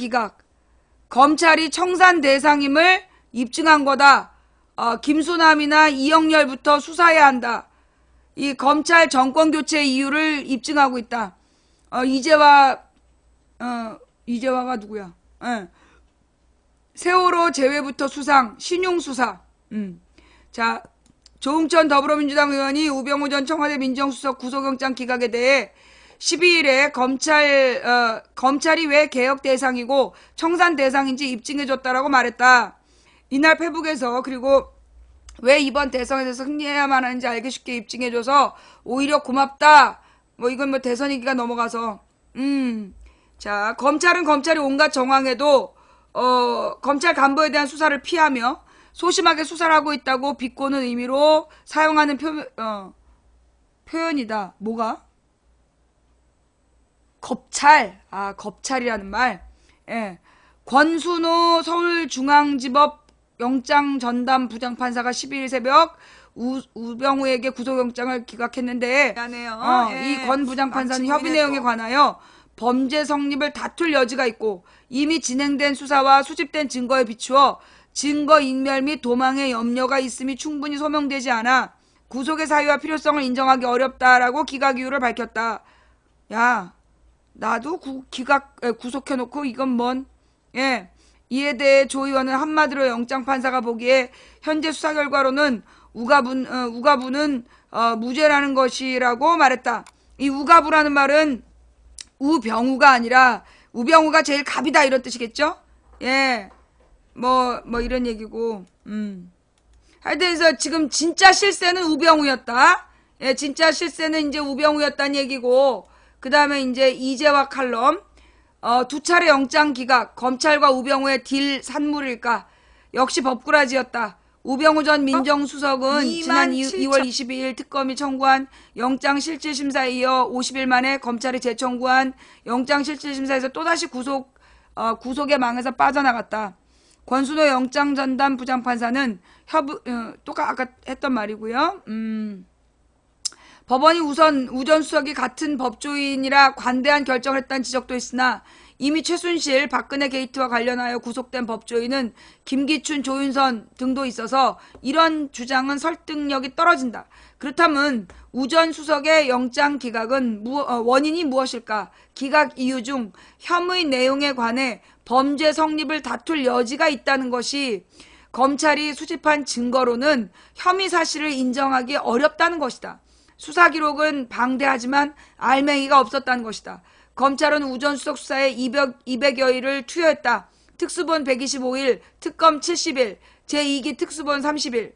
기각. 검찰이 청산 대상임을 입증한 거다. 김수남이나 이영렬부터 수사해야 한다. 이 검찰 정권 교체 이유를 입증하고 있다. 이재화가 누구야? 세월호 제외부터 수상, 신용수사. 자, 조응천 더불어민주당 의원이 우병우 전 청와대 민정수석 구속영장 기각에 대해 12일에 검찰이 왜 개혁 대상이고 청산 대상인지 입증해줬다라고 말했다. 이날 페북에서 그리고 왜 이번 대선에서 승리해야만 하는지 알기 쉽게 입증해줘서 오히려 고맙다. 이건 대선이기가 넘어가서. 자, 검찰이 온갖 정황에도 검찰 간부에 대한 수사를 피하며 소심하게 수사를 하고 있다고 비꼬는 의미로 사용하는 표현이다. 뭐가? 겁찰이라는 말. 예. 권순호 서울중앙지법 영장전담 부장판사가 12일 새벽 우병우에게 구속영장을 기각했는데, 이 권 부장판사는 협의 내용에 관하여 범죄 성립을 다툴 여지가 있고 이미 진행된 수사와 수집된 증거에 비추어 증거인멸 및 도망의 염려가 있음이 충분히 소명되지 않아 구속의 사유와 필요성을 인정하기 어렵다라고 기각 이유를 밝혔다. 야, 나도 구속해놓고 이건 예. 이에 대해 조 의원은 한마디로 영장판사가 보기에 현재 수사 결과로는 우가부는 무죄라는 것이라고 말했다. 이 우가부라는 말은 우병우가 아니라 우병우가 제일 갑이다 이런 뜻이겠죠? 예. 이런 얘기고. 하여튼 지금 진짜 실세는 우병우였다. 예, 진짜 실세는 이제 우병우였다는 얘기고, 그 다음에 이제 이재화 칼럼, 두 차례 영장 기각, 검찰과 우병우의 딜 산물일까? 역시 법꾸라지였다. 우병우 전 민정수석은 지난 2월 22일 특검이 청구한 영장실질심사에 이어 50일 만에 검찰이 재청구한 영장실질심사에서 또다시 구속의 망에서 빠져나갔다. 권순호 영장전담 부장판사는 아까 했던 말이고요. 법원이 우 전 수석이 같은 법조인이라 관대한 결정을 했다는 지적도 있으나 이미 최순실, 박근혜 게이트와 관련하여 구속된 법조인은 김기춘, 조윤선 등도 있어서 이런 주장은 설득력이 떨어진다. 그렇다면 우 전 수석의 영장 기각은 원인이 무엇일까? 기각 이유 중 혐의 내용에 관해 범죄 성립을 다툴 여지가 있다는 것이 검찰이 수집한 증거로는 혐의 사실을 인정하기 어렵다는 것이다. 수사 기록은 방대하지만 알맹이가 없었다는 것이다. 검찰은 우 전 수석 수사에 200여일을 투여했다. 특수본 125일, 특검 70일, 제2기 특수본 30일.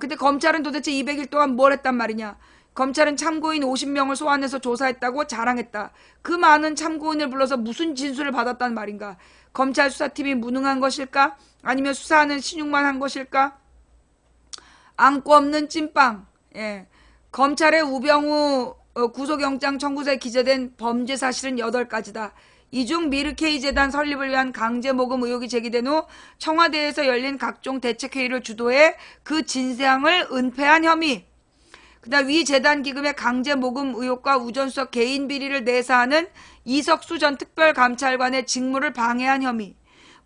근데 검찰은 도대체 200일 동안 뭘 했단 말이냐. 검찰은 참고인 50명을 소환해서 조사했다고 자랑했다. 그 많은 참고인을 불러서 무슨 진술을 받았단 말인가. 검찰 수사팀이 무능한 것일까? 아니면 수사하는 신용만 한 것일까? 안고 없는 찐빵. 예. 검찰의 우병우 구속영장 청구서에 기재된 범죄 사실은 8가지다. 이 중 미르케이 재단 설립을 위한 강제 모금 의혹이 제기된 후 청와대에서 열린 각종 대책회의를 주도해 그 진상을 은폐한 혐의. 그다음 위 재단 기금의 강제 모금 의혹과 우 전 수석 개인 비리를 내사하는 이석수 전 특별감찰관의 직무를 방해한 혐의.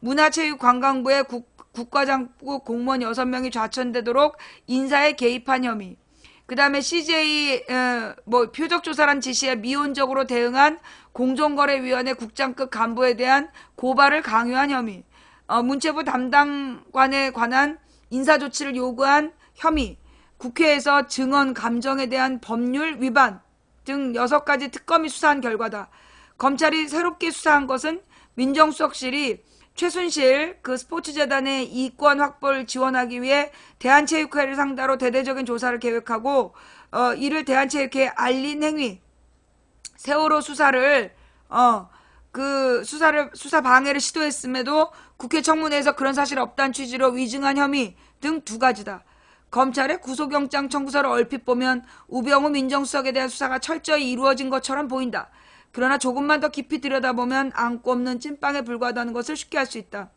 문화체육관광부의 국가장부 공무원 6명이 좌천되도록 인사에 개입한 혐의. 그 다음에 CJ 표적조사란 지시에 미온적으로 대응한 공정거래위원회 국장급 간부에 대한 고발을 강요한 혐의, 문체부 담당관에 관한 인사조치를 요구한 혐의, 국회에서 증언 감정에 대한 법률 위반 등 6가지 특검이 수사한 결과다. 검찰이 새롭게 수사한 것은 민정수석실이 최순실 스포츠재단의 이권 확보를 지원하기 위해 대한체육회를 상대로 대대적인 조사를 계획하고 이를 대한체육회에 알린 행위, 세월호 수사를 수사 방해를 시도했음에도 국회 청문회에서 그런 사실이 없다는 취지로 위증한 혐의 등 2가지다. 검찰의 구속영장 청구서를 얼핏 보면 우병우 민정수석에 대한 수사가 철저히 이루어진 것처럼 보인다. 그러나 조금만 더 깊이 들여다보면 안고 없는 찐빵에 불과하다는 것을 쉽게 알 수 있다.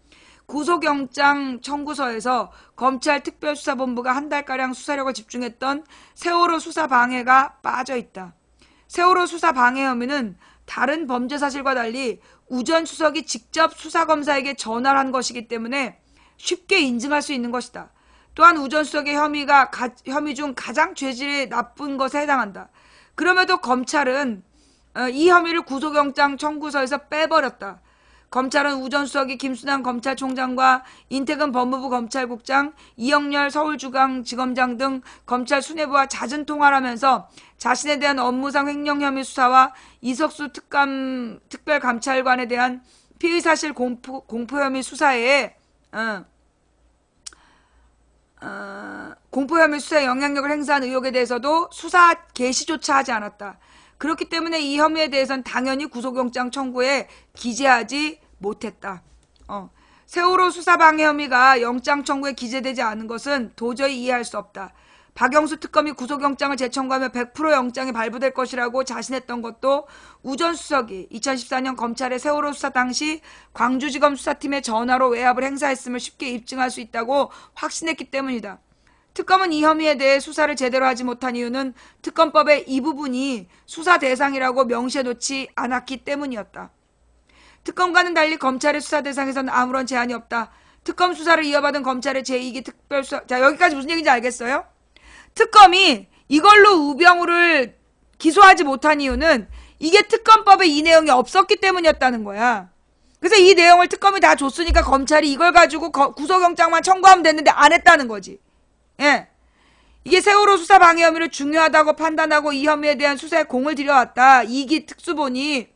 구속영장 청구서에서 검찰 특별수사본부가 한 달가량 수사력을 집중했던 세월호 수사 방해가 빠져 있다. 세월호 수사 방해 혐의는 다른 범죄 사실과 달리 우 전 수석이 직접 수사검사에게 전화를 한 것이기 때문에 쉽게 인증할 수 있는 것이다. 또한 우 전 수석의 혐의 중 가장 죄질이 나쁜 것에 해당한다. 그럼에도 검찰은 이 혐의를 구속영장 청구서에서 빼버렸다. 검찰은 우 전 수석이 김순환 검찰총장과 인태근 법무부 검찰국장, 이영렬 서울중앙지검장 등 검찰 수뇌부와 잦은 통화를 하면서 자신에 대한 업무상 횡령 혐의 수사와 이석수 특별감찰관에 대한 피의사실 공포 혐의 수사에 공포 혐의 수사에 영향력을 행사한 의혹에 대해서도 수사 개시조차 하지 않았다. 그렇기 때문에 이 혐의에 대해서는 당연히 구속영장 청구에 기재하지 못했다. 세월호 수사방해 혐의가 영장 청구에 기재되지 않은 것은 도저히 이해할 수 없다. 박영수 특검이 구속영장을 재청구하면 100% 영장이 발부될 것이라고 자신했던 것도 우 전 수석이 2014년 검찰의 세월호 수사 당시 광주지검 수사팀에 전화로 외압을 행사했음을 쉽게 입증할 수 있다고 확신했기 때문이다. 특검은 이 혐의에 대해 수사를 제대로 하지 못한 이유는 특검법의 이 부분이 수사 대상이라고 명시해놓지 않았기 때문이었다. 특검과는 달리 검찰의 수사 대상에서는 아무런 제한이 없다. 특검 수사를 이어받은 검찰의 제2기 특별수사, 자, 여기까지 무슨 얘기인지 알겠어요? 특검이 이걸로 우병우를 기소하지 못한 이유는 이게 특검법에 이 내용이 없었기 때문이었다는 거야. 그래서 이 내용을 특검이 다 줬으니까 검찰이 이걸 가지고 구속영장만 청구하면 됐는데 안 했다는 거지. 예. 이게 세월호 수사 방해 혐의를 중요하다고 판단하고 이 혐의에 대한 수사에 공을 들여왔다. 2기 특수본이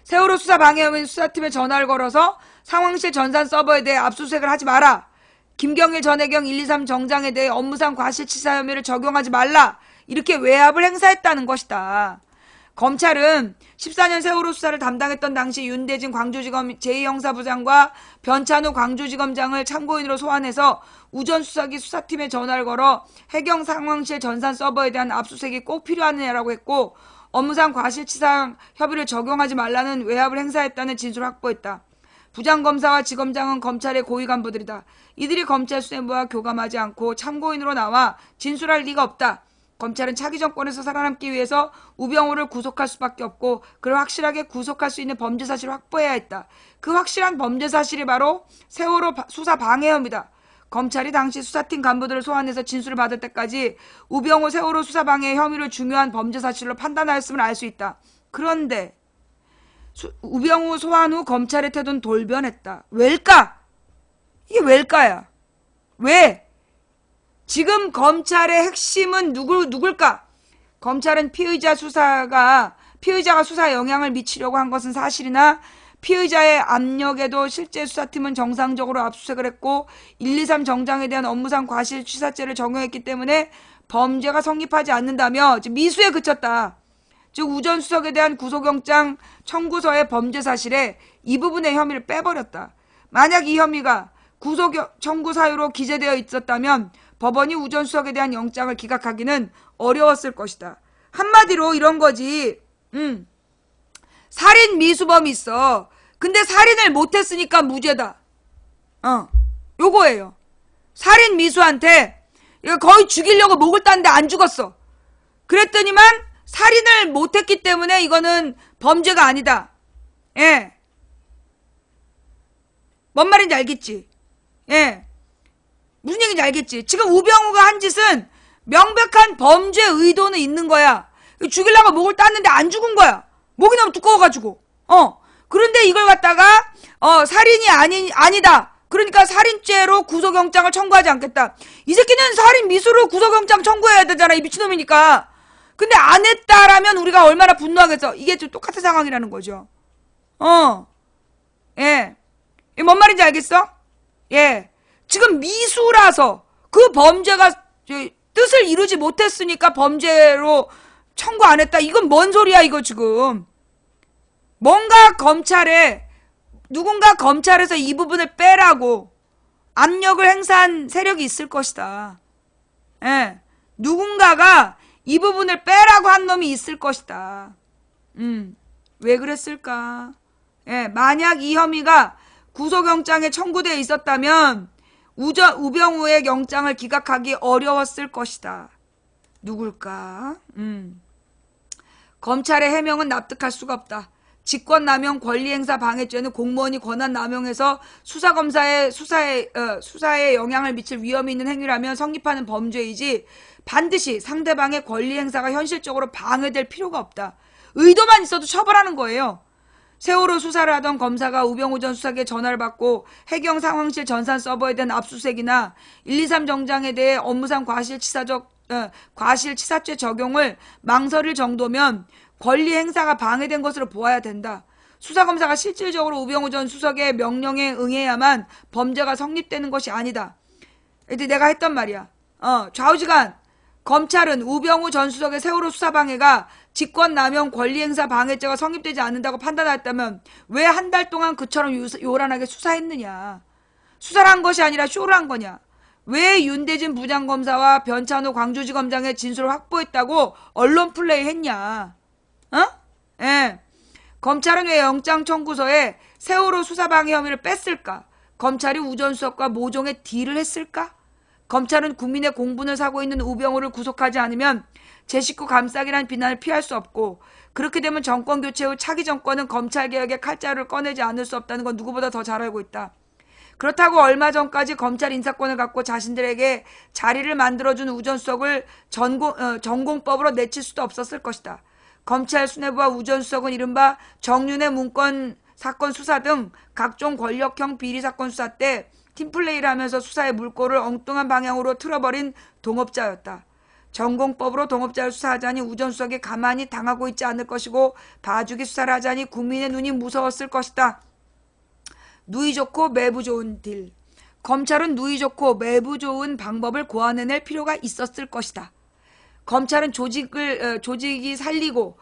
세월호 수사 방해 혐의 수사팀에 전화를 걸어서 상황실 전산 서버에 대해 압수수색을 하지 마라. 김경일 전해경 123 정장에 대해 업무상 과실치사 혐의를 적용하지 말라. 이렇게 외압을 행사했다는 것이다. 검찰은 14년 세월호 수사를 담당했던 당시 윤대진 광주지검 제2형사부장과 변찬우 광주지검장을 참고인으로 소환해서 우 전 수석이 수사팀에 전화를 걸어 해경 상황실 전산 서버에 대한 압수수색이 꼭 필요하느냐라고 했고 업무상 과실치사 협의를 적용하지 말라는 외압을 행사했다는 진술을 확보했다. 부장검사와 지검장은 검찰의 고위 간부들이다. 이들이 검찰 수뇌부와 교감하지 않고 참고인으로 나와 진술할 리가 없다. 검찰은 차기 정권에서 살아남기 위해서 우병우를 구속할 수밖에 없고 그를 확실하게 구속할 수 있는 범죄 사실을 확보해야 했다. 그 확실한 범죄 사실이 바로 세월호 수사 방해 혐의다. 검찰이 당시 수사팀 간부들을 소환해서 진술을 받을 때까지 우병우 세월호 수사 방해 혐의를 중요한 범죄 사실로 판단하였음을 알 수 있다. 그런데 우병우 소환 후 검찰의 태도는 돌변했다. 왜일까? 이게 왜일까야? 왜? 지금 검찰의 핵심은 누굴까? 검찰은 피의자가 수사에 영향을 미치려고 한 것은 사실이나 피의자의 압력에도 실제 수사팀은 정상적으로 압수수색을 했고 123 정장에 대한 업무상 과실치사죄를 적용했기 때문에 범죄가 성립하지 않는다며 미수에 그쳤다. 즉 우 전 수석에 대한 구속영장 청구서의 범죄 사실에 이 부분의 혐의를 빼버렸다. 만약 이 혐의가 구속 청구 사유로 기재되어 있었다면 법원이 우 전 수석에 대한 영장을 기각하기는 어려웠을 것이다. 한마디로 이런 거지. 살인 미수범이 있어. 근데 살인을 못했으니까 무죄다. 요거예요. 살인 미수한테 거의 죽이려고 목을 땄는데 안 죽었어. 그랬더니만 살인을 못했기 때문에 이거는 범죄가 아니다. 예. 뭔 말인지 알겠지? 예. 무슨 얘기인지 알겠지? 지금 우병우가 한 짓은 명백한 범죄 의도는 있는 거야. 죽이려고 목을 땄는데 안 죽은 거야. 목이 너무 두꺼워가지고. 그런데 이걸 갖다가 살인이 아니다. 그러니까 살인죄로 구속영장을 청구하지 않겠다. 이 새끼는 살인 미수로 구속영장 청구해야 되잖아. 이 미친놈이니까. 근데 안 했다라면 우리가 얼마나 분노하겠어. 이게 좀 똑같은 상황이라는 거죠. 예. 뭔 말인지 알겠어? 예. 지금 미수라서 그 범죄가 뜻을 이루지 못했으니까 범죄로 청구 안 했다. 이건 뭔 소리야 이거 지금. 누군가 검찰에서 이 부분을 빼라고 압력을 행사한 세력이 있을 것이다. 예. 누군가가 이 부분을 빼라고 한 놈이 있을 것이다. 왜 그랬을까? 예. 만약 이 혐의가 구속영장에 청구되어 있었다면 우병우의 영장을 기각하기 어려웠을 것이다. 누굴까? 검찰의 해명은 납득할 수가 없다. 직권남용 권리행사 방해죄는 공무원이 권한 남용해서 수사검사의 수사에 영향을 미칠 위험이 있는 행위라면 성립하는 범죄이지 반드시 상대방의 권리행사가 현실적으로 방해될 필요가 없다. 의도만 있어도 처벌하는 거예요. 세월호 수사를 하던 검사가 우병우 전 수사기의 전화를 받고 해경 상황실 전산 서버에 대한 압수수색이나 123 정장에 대해 업무상 과실치사죄 적용을 망설일 정도면 권리 행사가 방해된 것으로 보아야 된다. 수사검사가 실질적으로 우병우 전 수석의 명령에 응해야만 범죄가 성립되는 것이 아니다. 내가 했단 말이야. 좌우지간 검찰은 우병우 전 수석의 세월호 수사 방해가 직권남용 권리행사 방해죄가 성립되지 않는다고 판단하였다면 왜 한 달 동안 그처럼 요란하게 수사했느냐. 수사를 한 것이 아니라 쇼를 한 거냐. 왜 윤대진 부장검사와 변찬호 광주지검장의 진술을 확보했다고 언론 플레이 했냐. 예. 검찰은 왜 영장 청구서에 세월호 수사방해 혐의를 뺐을까? 검찰이 우 전 수석과 모종의 딜을 했을까? 검찰은 국민의 공분을 사고 있는 우병우를 구속하지 않으면 제 식구 감싸기란 비난을 피할 수 없고 그렇게 되면 정권 교체 후 차기 정권은 검찰개혁의 칼자루를 꺼내지 않을 수 없다는 건 누구보다 더 잘 알고 있다. 그렇다고 얼마 전까지 검찰 인사권을 갖고 자신들에게 자리를 만들어준 우 전 수석을 전공법으로 내칠 수도 없었을 것이다. 검찰 수뇌부와 우 전 수석은 이른바 정윤회 문건 사건 수사 등 각종 권력형 비리 사건 수사 때 팀플레이를 하면서 수사의 물꼬를 엉뚱한 방향으로 틀어버린 동업자였다. 전공법으로 동업자를 수사하자니 우 전 수석이 가만히 당하고 있지 않을 것이고 봐주기 수사를 하자니 국민의 눈이 무서웠을 것이다. 누이 좋고 매부 좋은 딜. 검찰은 누이 좋고 매부 좋은 방법을 고안해낼 필요가 있었을 것이다. 검찰은 조직이 살리고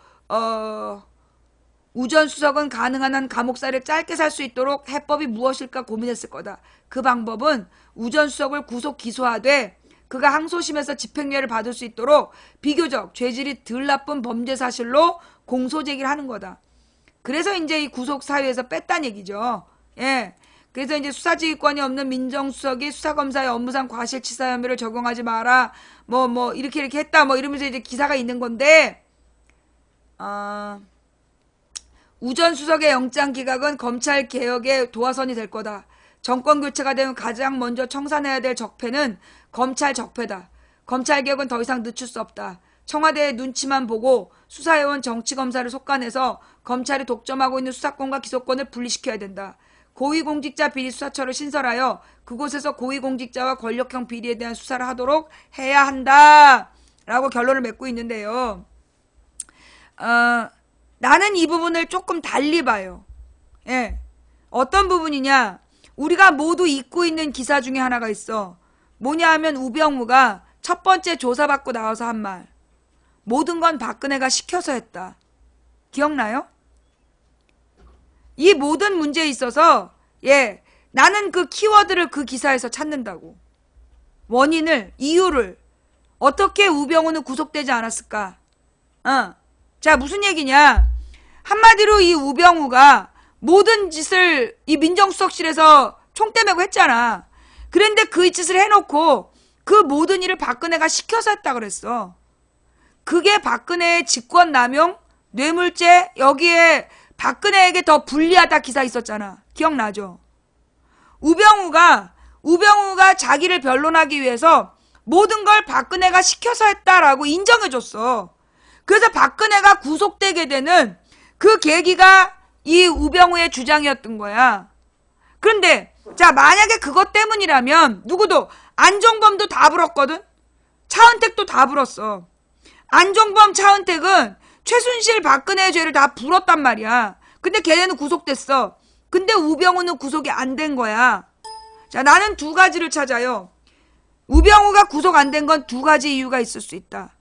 우 전 수석은 가능한 한 감옥살이를 짧게 살 수 있도록 해법이 무엇일까 고민했을 거다. 그 방법은 우 전 수석을 구속 기소하되 그가 항소심에서 집행유예를 받을 수 있도록 비교적 죄질이 덜 나쁜 범죄 사실로 공소 제기를 하는 거다. 그래서 이제 이 구속 사유에서 뺐다는 얘기죠. 예. 그래서 이제 수사지휘권이 없는 민정수석이 수사검사의 업무상 과실치사 혐의를 적용하지 마라. 이렇게 했다. 이러면서 이제 기사가 있는 건데, 우 전 수석의 영장 기각은 검찰 개혁의 도화선이 될 거다. 정권 교체가 되면 가장 먼저 청산해야 될 적폐는 검찰 적폐다. 검찰 개혁은 더 이상 늦출 수 없다. 청와대의 눈치만 보고 수사해온 정치검사를 속간해서 검찰이 독점하고 있는 수사권과 기소권을 분리시켜야 된다. 고위공직자 비리 수사처를 신설하여 그곳에서 고위공직자와 권력형 비리에 대한 수사를 하도록 해야 한다. 라고 결론을 맺고 있는데요. 나는 이 부분을 조금 달리 봐요. 예. 어떤 부분이냐. 우리가 모두 잊고 있는 기사 중에 하나가 있어. 뭐냐 하면 우병우가 첫 번째 조사받고 나와서 한 말. 모든 건 박근혜가 시켜서 했다. 기억나요? 이 모든 문제에 있어서 나는 그 키워드를 그 기사에서 찾는다고. 원인을, 이유를. 어떻게 우병우는 구속되지 않았을까? 자, 무슨 얘기냐? 한마디로 이 우병우가 모든 짓을 이 민정수석실에서 총대 메고 했잖아. 그런데 그 짓을 해놓고 그 모든 일을 박근혜가 시켜서 했다 그랬어. 그게 박근혜의 직권남용, 뇌물죄, 여기에 박근혜에게 더 불리하다 기사 있었잖아. 기억나죠? 우병우가 자기를 변론하기 위해서 모든 걸 박근혜가 시켜서 했다라고 인정해줬어. 그래서 박근혜가 구속되게 되는 그 계기가 이 우병우의 주장이었던 거야. 그런데 자, 만약에 그것 때문이라면 누구도 안종범도 다 불었거든. 차은택도 다 불었어. 안종범, 차은택은 최순실, 박근혜의 죄를 다 불었단 말이야. 근데 걔네는 구속됐어. 근데 우병우는 구속이 안 된 거야. 자, 나는 두 가지를 찾아요. 우병우가 구속 안 된 건 두 가지 이유가 있을 수 있다.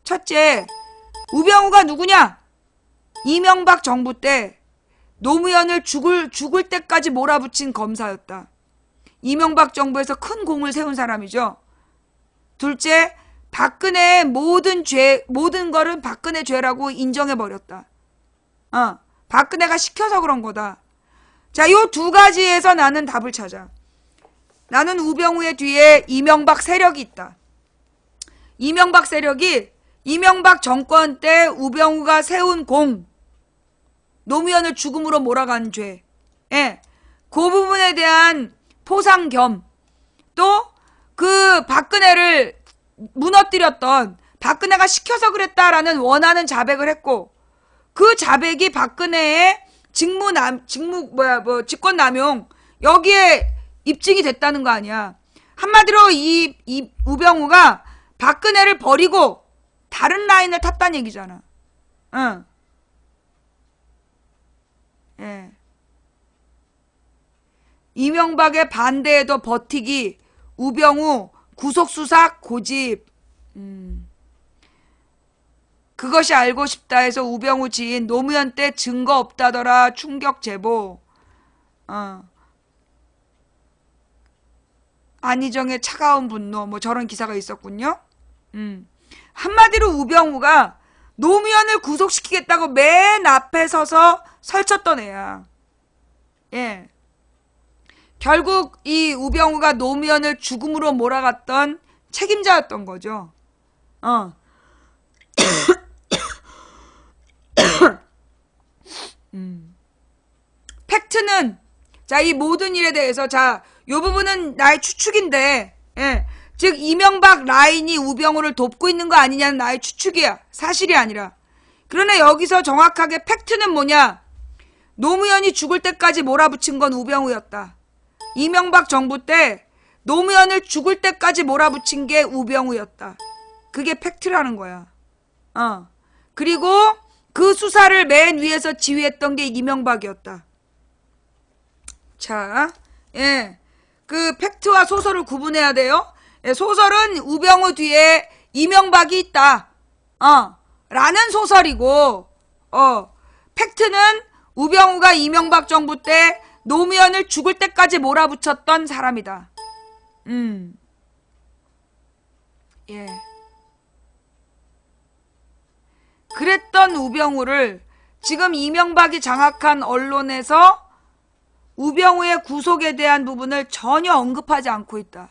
첫째, 우병우가 누구냐? 이명박 정부 때 노무현을 죽을 때까지 몰아붙인 검사였다. 이명박 정부에서 큰 공을 세운 사람이죠. 둘째, 박근혜의 모든 거를 박근혜 죄라고 인정해버렸다. 박근혜가 시켜서 그런 거다. 자, 요 두 가지에서 나는 답을 찾아. 나는 우병우의 뒤에 이명박 세력이 있다. 이명박 세력이 이명박 정권 때 우병우가 세운 공, 노무현을 죽음으로 몰아간 죄, 예, 그 부분에 대한 포상 겸, 또 그 박근혜를 무너뜨렸던, 박근혜가 시켜서 그랬다라는 원하는 자백을 했고, 그 자백이 박근혜의 직권남용, 여기에 입증이 됐다는 거 아니야. 한마디로 이 우병우가 박근혜를 버리고 다른 라인을 탔다는 얘기잖아. 응. 예. 이명박의 반대에도 버티기, 우병우 구속수사 고집. 그것이 알고 싶다 해서 우병우 지인 노무현 때 증거 없다더라 충격 제보. 안희정의 차가운 분노, 뭐 저런 기사가 있었군요. 한마디로 우병우가 노무현을 구속시키겠다고 맨 앞에 서서 설쳤던 애야. 예. 결국 이 우병우가 노무현을 죽음으로 몰아갔던 책임자였던 거죠. 팩트는, 자, 이 모든 일에 대해서, 자, 요 부분은 나의 추측인데, 예. 즉, 이명박 라인이 우병우를 돕고 있는 거 아니냐는 나의 추측이야. 사실이 아니라. 그러나 여기서 정확하게 팩트는 뭐냐? 노무현이 죽을 때까지 몰아붙인 건 우병우였다. 이명박 정부 때 노무현을 죽을 때까지 몰아붙인 게 우병우였다. 그게 팩트라는 거야. 그리고 그 수사를 맨 위에서 지휘했던 게 이명박이었다. 자, 예. 그 팩트와 소설을 구분해야 돼요. 예, 소설은 우병우 뒤에 이명박이 있다. 라는 소설이고, 팩트는 우병우가 이명박 정부 때 노무현을 죽을 때까지 몰아붙였던 사람이다. 예. 그랬던 우병우를 지금 이명박이 장악한 언론에서 우병우의 구속에 대한 부분을 전혀 언급하지 않고 있다.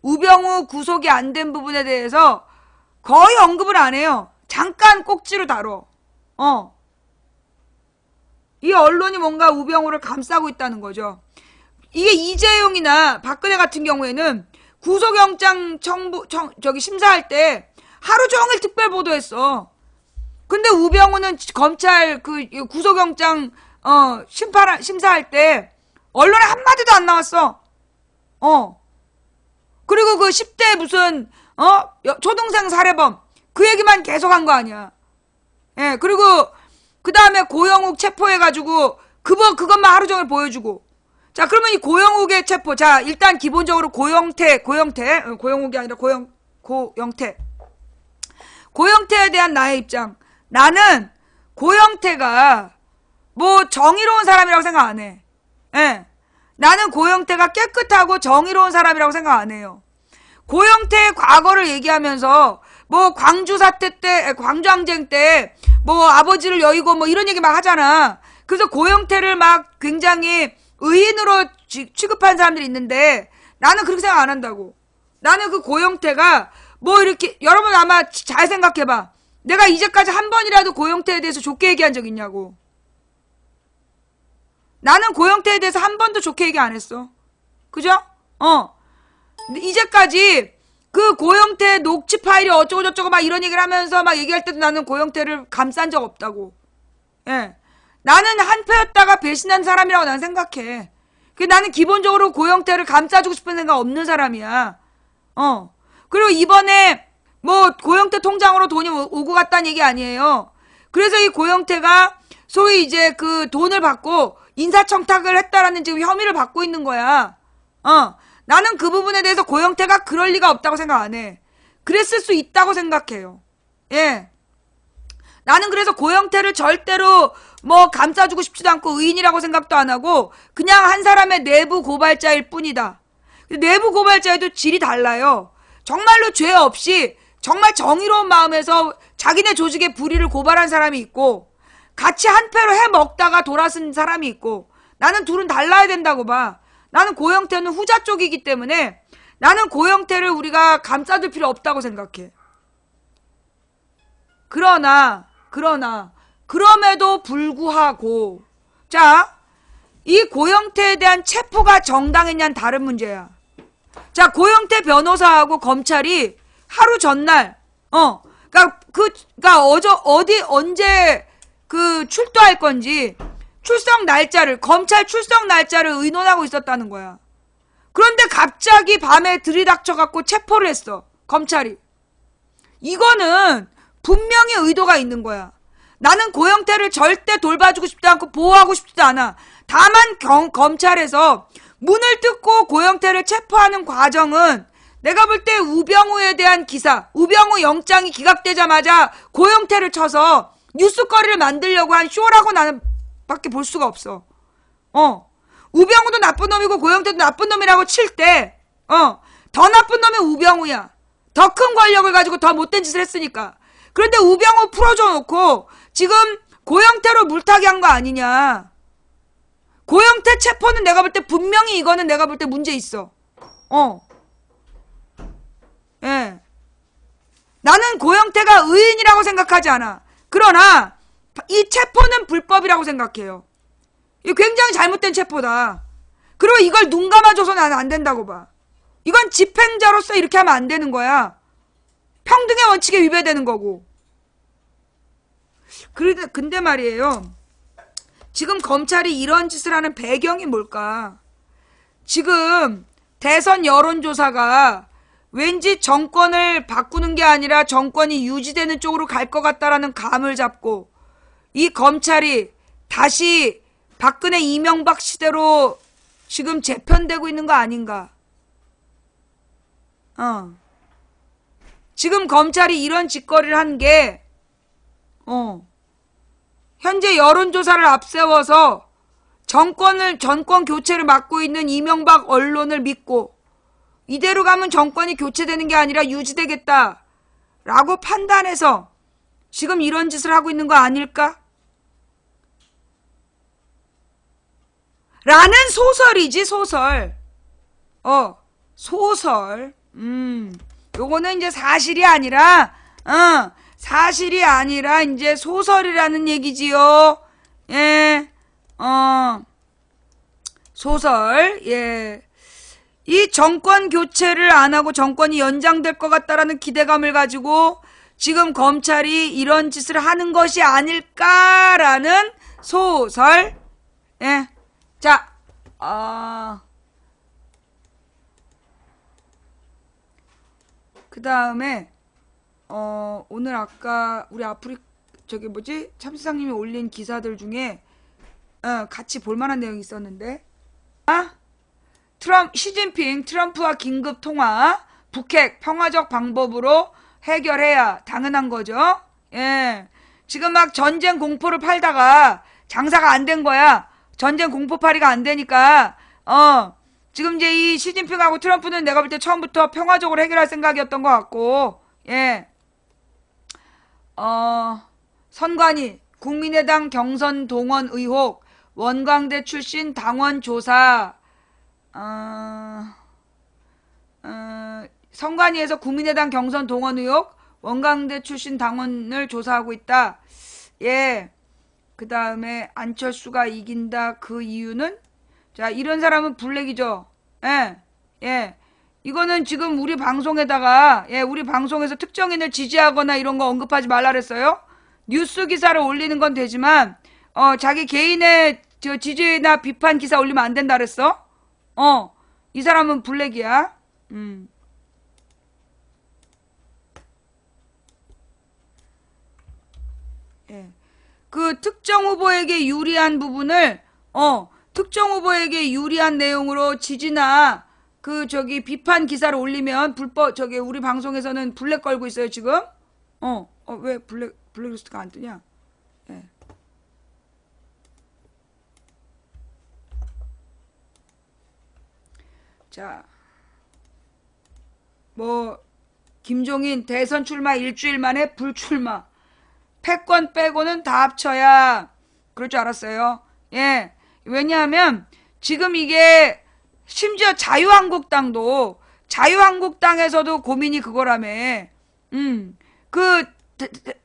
우병우 구속이 안 된 부분에 대해서 거의 언급을 안 해요. 잠깐 꼭지로 다뤄. 이 언론이 뭔가 우병우를 감싸고 있다는 거죠. 이게 이재용이나 박근혜 같은 경우에는 구속영장 심사할 때 하루 종일 특별 보도했어. 근데 우병우는 검찰 그 구속영장 심사할 때 언론에 한마디도 안 나왔어. 그리고 그 10대 무슨 초등생 살해범 그 얘기만 계속 한 거 아니야. 예, 그리고 그 다음에 고영욱 체포해가지고 그것만 하루 종일 보여주고. 자, 그러면 이 고영욱의 체포, 자, 일단 기본적으로 고영욱이 아니라 고영태에 대한 나의 입장. 나는 고영태가 뭐 정의로운 사람이라고 생각 안 해. 예. 나는 고영태가 깨끗하고 정의로운 사람이라고 생각 안 해요. 고영태의 과거를 얘기하면서 뭐 광주 사태 때, 광주항쟁 때 뭐 아버지를 여의고 뭐 이런 얘기 막 하잖아. 그래서 고영태를 막 굉장히 의인으로 취급한 사람들이 있는데 나는 그렇게 생각 안 한다고. 나는 그 고영태가 뭐 이렇게, 여러분 아마 잘 생각해봐. 내가 이제까지 한 번이라도 고영태에 대해서 좋게 얘기한 적 있냐고. 나는 고영태에 대해서 한 번도 좋게 얘기 안 했어. 그죠? 근데 이제까지 그 고영태 녹취 파일이 어쩌고저쩌고 막 이런 얘기를 하면서 막 얘기할 때도 나는 고영태를 감싼 적 없다고. 예. 나는 한패였다가 배신한 사람이라고 나는 생각해. 나는 기본적으로 고영태를 감싸주고 싶은 생각 없는 사람이야. 그리고 이번에 뭐 고영태 통장으로 돈이 오고 갔다는 얘기 아니에요. 그래서 이 고영태가 소위 이제 그 돈을 받고 인사청탁을 했다라는 지금 혐의를 받고 있는 거야. 나는 그 부분에 대해서 고영태가 그럴 리가 없다고 생각 안 해. 그랬을 수 있다고 생각해요. 예. 나는 그래서 고영태를 절대로 뭐 감싸주고 싶지도 않고 의인이라고 생각도 안 하고 그냥 한 사람의 내부 고발자일 뿐이다. 내부 고발자에도 질이 달라요. 정말로 죄 없이 정말 정의로운 마음에서 자기네 조직의 불의를 고발한 사람이 있고 같이 한패로 해먹다가 돌아선 사람이 있고 나는 둘은 달라야 된다고 봐. 나는 고영태는 후자 쪽이기 때문에 나는 고영태를 우리가 감싸줄 필요 없다고 생각해. 그럼에도 불구하고, 자, 이 고영태에 대한 체포가 정당했냐는 다른 문제야. 자, 고영태 변호사하고 검찰이 하루 전날, 언제 출두할 건지, 검찰 출석 날짜를 의논하고 있었다는 거야. 그런데 갑자기 밤에 들이닥쳐갖고 체포를 했어. 검찰이. 이거는 분명히 의도가 있는 거야. 나는 고영태를 절대 돌봐주고 싶지 않고 보호하고 싶지도 않아. 다만 검찰에서 문을 뜯고 고영태를 체포하는 과정은 내가 볼 때 우병우에 대한 기사, 우병우 영장이 기각되자마자 고영태를 쳐서 뉴스거리를 만들려고 한 쇼라고 나는 밖에 볼 수가 없어. 우병우도 나쁜 놈이고 고영태도 나쁜 놈이라고 칠 때, 더 나쁜 놈이 우병우야. 더 큰 권력을 가지고 더 못된 짓을 했으니까. 그런데 우병우 풀어줘 놓고 지금 고영태로 물타기 한 거 아니냐. 고영태 체포는 내가 볼 때 분명히 이거는 내가 볼 때 문제 있어. 예. 나는 고영태가 의인이라고 생각하지 않아. 그러나 이 체포는 불법이라고 생각해요. 이 굉장히 잘못된 체포다. 그리고 이걸 눈 감아줘서 나는 안 된다고 봐. 이건 집행자로서 이렇게 하면 안 되는 거야. 평등의 원칙에 위배되는 거고. 근데 말이에요. 지금 검찰이 이런 짓을 하는 배경이 뭘까? 지금 대선 여론조사가 왠지 정권을 바꾸는 게 아니라 정권이 유지되는 쪽으로 갈 것 같다라는 감을 잡고 이 검찰이 다시 박근혜 이명박 시대로 지금 재편되고 있는 거 아닌가? 지금 검찰이 이런 짓거리를 한 게, 현재 여론조사를 앞세워서 정권 교체를 맡고 있는 이명박 언론을 믿고 이대로 가면 정권이 교체되는 게 아니라 유지되겠다라고 판단해서 지금 이런 짓을 하고 있는 거 아닐까? 라는 소설이지, 소설. 소설. 요거는 이제 사실이 아니라 이제 소설이라는 얘기지요. 예. 소설. 예. 이 정권 교체를 안 하고 정권이 연장될 것 같다라는 기대감을 가지고 지금 검찰이 이런 짓을 하는 것이 아닐까라는 소설. 예. 자, 그 다음에, 오늘 아까 우리 참시장님이 올린 기사들 중에, 같이 볼만한 내용이 있었는데, 시진핑 트럼프와 긴급 통화, 북핵 평화적 방법으로 해결해야 당연한 거죠. 예. 지금 막 전쟁 공포를 팔다가 장사가 안 된 거야. 전쟁 공포팔이가 안 되니까, 지금 이제 이 시진핑하고 트럼프는 내가 볼 때 처음부터 평화적으로 해결할 생각이었던 것 같고, 예. 선관위, 국민의당 경선 동원 의혹, 원광대 출신 당원 조사, 선관위에서 국민의당 경선 동원 의혹, 원광대 출신 당원을 조사하고 있다. 예. 그 다음에 안철수가 이긴다. 그 이유는? 자, 이런 사람은 블랙이죠. 예. 예. 이거는 지금 우리 방송에다가, 우리 방송에서 특정인을 지지하거나 이런 거 언급하지 말라 그랬어요. 뉴스 기사를 올리는 건 되지만, 자기 개인의 지지나 비판 기사 올리면 안 된다 그랬어. 이 사람은 블랙이야. 예. 그 특정 후보에게 유리한 부분을, 특정 후보에게 유리한 내용으로 지지나 비판 기사를 올리면 우리 방송에서는 블랙 걸고 있어요, 지금. 왜 블랙리스트가 안 뜨냐? 예. 자, 김종인 대선 출마 일주일 만에 불출마. 패권 빼고는 다 합쳐야 그럴 줄 알았어요. 예. 왜냐하면 지금 이게 심지어 자유한국당에서도 고민이 그거라며.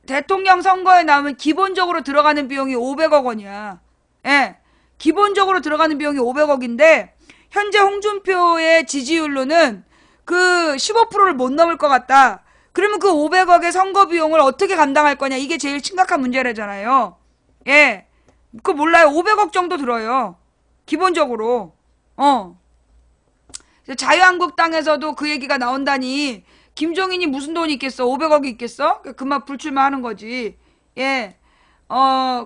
대통령 선거에 나오면 기본적으로 들어가는 비용이 500억 원이야. 예. 기본적으로 들어가는 비용이 500억인데, 현재 홍준표의 지지율로는 그 15%를 못 넘을 것 같다. 그러면 그 500억의 선거 비용을 어떻게 감당할 거냐. 이게 제일 심각한 문제라잖아요. 예. 그거 몰라요. 500억 정도 들어요. 기본적으로. 자유한국당에서도 그 얘기가 나온다니, 김종인이 무슨 돈이 있겠어? 500억이 있겠어? 그만 불출마하는 거지. 예.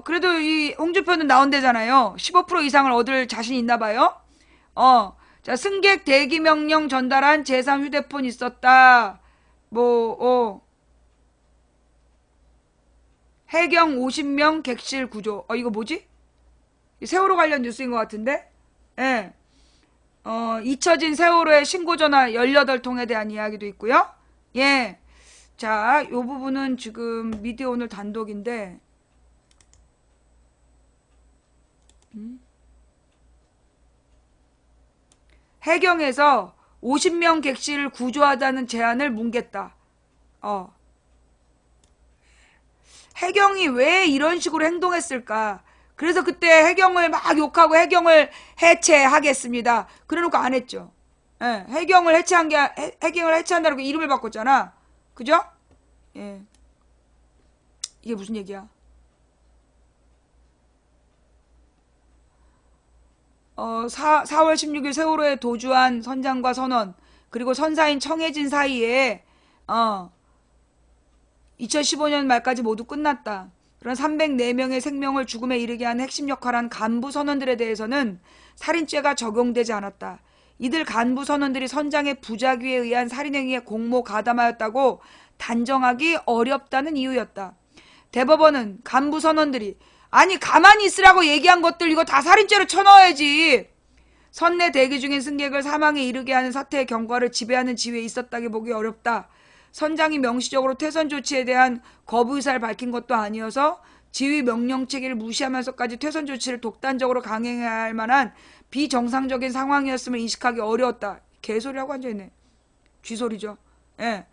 그래도 이 홍준표는 나온대잖아요. 15% 이상을 얻을 자신 있나 봐요. 자, 승객 대기 명령 전달한 제3 휴대폰 있었다. 해경 50명 객실 구조. 이거 뭐지? 세월호 관련 뉴스인 것 같은데? 예. 잊혀진 세월호의 신고전화 18통에 대한 이야기도 있고요. 예. 자, 요 부분은 지금 미디어 오늘 단독인데, 해경에서 50명 객실을 구조하자는 제안을 뭉갰다. 해경이 왜 이런 식으로 행동했을까? 그래서 그때 해경을 막 욕하고 해경을 해체하겠습니다. 그래놓고 안 했죠. 예, 해경을 해체한다고 이름을 바꿨잖아. 그죠? 예. 이게 무슨 얘기야? 4월 16일 세월호에 도주한 선장과 선원, 그리고 선사인 청해진 사이에 2015년 말까지 모두 끝났다. 그런 304명의 생명을 죽음에 이르게 한 핵심 역할한 간부 선원들에 대해서는 살인죄가 적용되지 않았다. 이들 간부 선원들이 선장의 부작위에 의한 살인행위에 공모 가담하였다고 단정하기 어렵다는 이유였다. 대법원은 간부 선원들이 아니 가만히 있으라고 얘기한 것들 이거 다 살인죄로 쳐넣어야지. 선내 대기 중인 승객을 사망에 이르게 하는 사태의 경과를 지배하는 지위에 있었다기 보기 어렵다. 선장이 명시적으로 퇴선 조치에 대한 거부 의사를 밝힌 것도 아니어서 지휘 명령 체계를 무시하면서까지 퇴선 조치를 독단적으로 강행해야 할 만한 비정상적인 상황이었음을 인식하기 어려웠다. 개소리하고 앉아있네. 쥐소리죠. 예.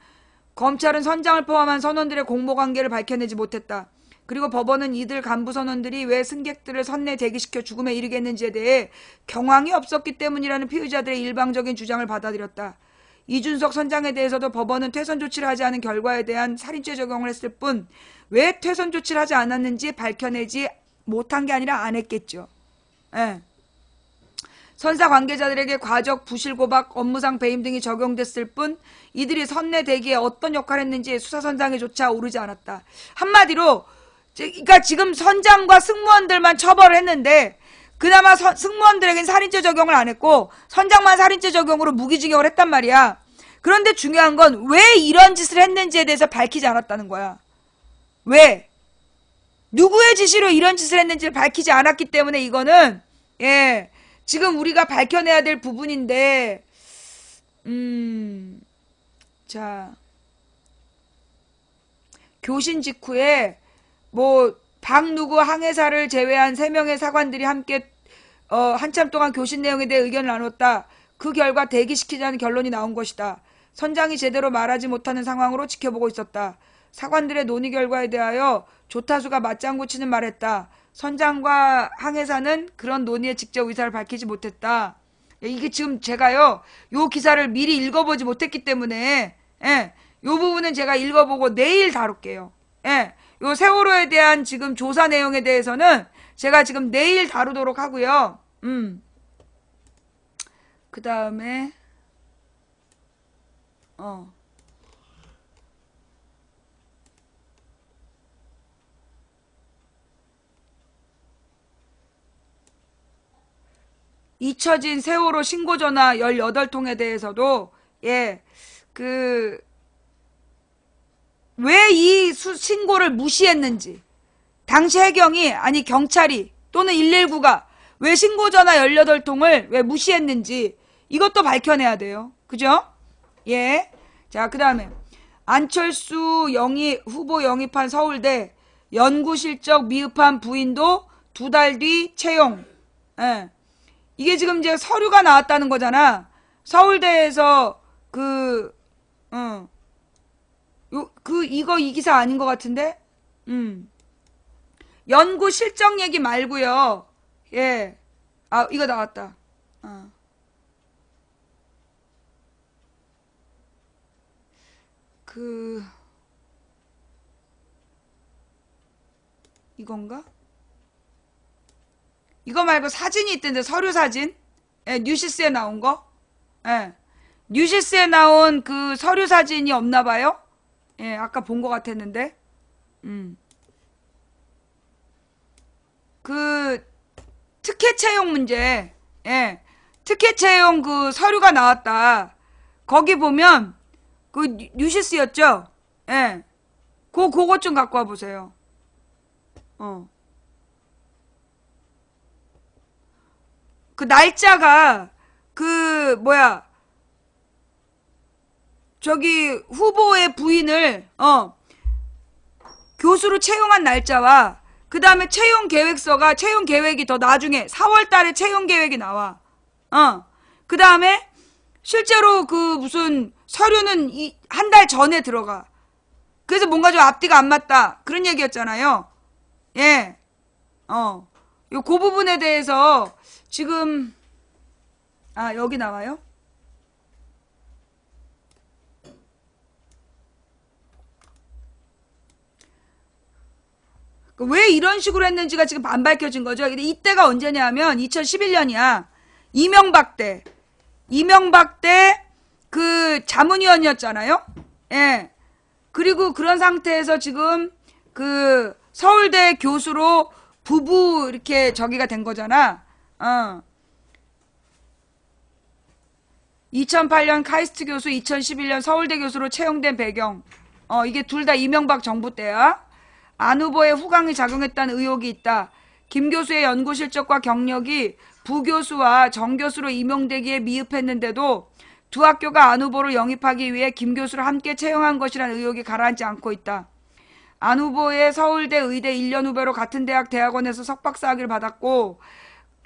검찰은 선장을 포함한 선원들의 공모관계를 밝혀내지 못했다. 그리고 법원은 이들 간부 선원들이 왜 승객들을 선내 대기시켜 죽음에 이르게 했는지에 대해 경황이 없었기 때문이라는 피의자들의 일방적인 주장을 받아들였다. 이준석 선장에 대해서도 법원은 퇴선 조치를 하지 않은 결과에 대한 살인죄 적용을 했을 뿐 왜 퇴선 조치를 하지 않았는지 밝혀내지 못한 게 아니라 안 했겠죠. 예. 선사 관계자들에게 과적, 부실 고박, 업무상 배임 등이 적용됐을 뿐 이들이 선내 대기에 어떤 역할을 했는지 수사선상에조차 오르지 않았다. 한마디로 그러니까 지금 선장과 승무원들만 처벌을 했는데 그나마 승무원들에겐 살인죄 적용을 안 했고 선장만 살인죄 적용으로 무기징역을 했단 말이야. 그런데 중요한 건 왜 이런 짓을 했는지에 대해서 밝히지 않았다는 거야. 왜? 누구의 지시로 이런 짓을 했는지를 밝히지 않았기 때문에 이거는 지금 우리가 밝혀내야 될 부분인데 자 교신 직후에 박 누구 항해사를 제외한 3명의 사관들이 함께 한참 동안 교신 내용에 대해 의견을 나눴다. 그 결과 대기시키자는 결론이 나온 것이다. 선장이 제대로 말하지 못하는 상황으로 지켜보고 있었다. 사관들의 논의 결과에 대하여 조타수가 맞장구 치는 말했다. 선장과 항해사는 그런 논의에 직접 의사를 밝히지 못했다. 이게 지금 제가요 요 기사를 미리 읽어보지 못했기 때문에 요 부분은 제가 읽어보고 내일 다룰게요. 요 세월호에 대한 지금 조사 내용에 대해서는 제가 지금 내일 다루도록 하고요. 그 다음에 '잊혀진 세월호 신고전화 18통에 대해서도 왜 이 신고를 무시했는지, 당시 해경이 아니 경찰이 또는 119가 왜 신고전화 18통을 왜 무시했는지 이것도 밝혀내야 돼요. 그죠? 자, 그 다음에 안철수 후보 영입한 서울대 연구 실적 미흡한 부인도 2달 뒤 채용. 이게 지금 이제 서류가 나왔다는 거잖아. 서울대에서 이거 이 기사 아닌 것 같은데? 연구 실적 얘기 말고요. 예. 아, 이거 나왔다. 어. 이건가? 이거 말고 사진이 있던데, 서류 사진? 예, 뉴시스에 나온 거? 예. 뉴시스에 나온 그 서류 사진이 없나 봐요? 예, 아까 본 것 같았는데. 그, 특혜 채용 문제. 예. 특혜 채용 그 서류가 나왔다. 거기 보면, 그 뉴시스였죠? 예. 그것 좀 갖고 와 보세요. 그 날짜가, 저기 후보의 부인을, 교수로 채용한 날짜와, 그 다음에 채용 계획이 더 나중에, 4월 달에 채용 계획이 나와. 그 다음에, 실제로 무슨 서류는 한 달 전에 들어가. 그래서 뭔가 좀 앞뒤가 안 맞다. 그런 얘기였잖아요. 예. 그 부분에 대해서 지금, 여기 나와요? 왜 이런 식으로 했는지가 지금 안 밝혀진 거죠. 근데 이때가 언제냐면 2011년이야. 이명박 때 그 자문위원이었잖아요. 예. 그리고 그런 상태에서 지금 그 서울대 교수로 부부 이렇게 저기가 된 거잖아. 2008년 카이스트 교수, 2011년 서울대 교수로 채용된 배경. 이게 둘 다 이명박 정부 때야. 안 후보의 후광이 작용했다는 의혹이 있다. 김 교수의 연구 실적과 경력이 부교수와 정 교수로 임용되기에 미흡했는데도 두 학교가 안 후보를 영입하기 위해 김 교수를 함께 채용한 것이라는 의혹이 가라앉지 않고 있다. 안 후보의 서울대 의대 1년 후배로 같은 대학 대학원에서 석박사 학위를 받았고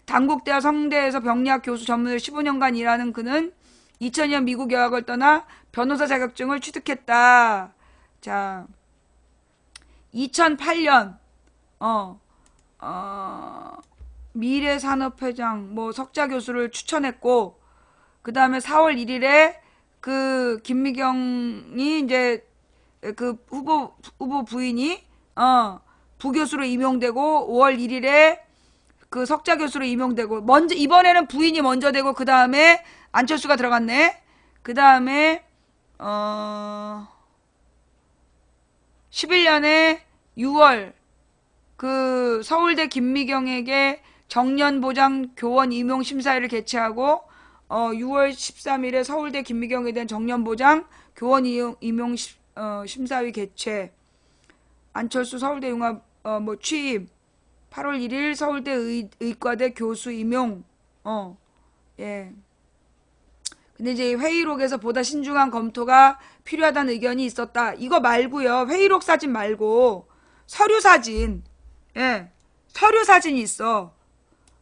단국대와 성대에서 병리학 교수 전문으로 15년간 일하는 그는 2000년 미국 유학을 떠나 변호사 자격증을 취득했다. 자, 2008년 미래산업회장 석자 교수를 추천했고 그 다음에 4월 1일에 그 김미경이 이제 그 후보 부인이 부교수로 임용되고 5월 1일에 그 석자 교수로 임용되고 이번에는 부인이 먼저 되고 그 다음에 안철수가 들어갔네. 그 다음에 11년에 6월 그 서울대 김미경에게 정년보장 교원 임용 심사회를 개최하고 6월 13일에 서울대 김미경에 대한 정년보장 교원 임용 심사회 개최. 안철수 서울대 융합 취임. 8월 1일 서울대 의과대 교수 임용. 예. 근데 이제 회의록에서 보다 신중한 검토가 필요하다는 의견이 있었다. 이거 말고요. 회의록 사진 말고 서류 사진. 예. 서류 사진이 있어.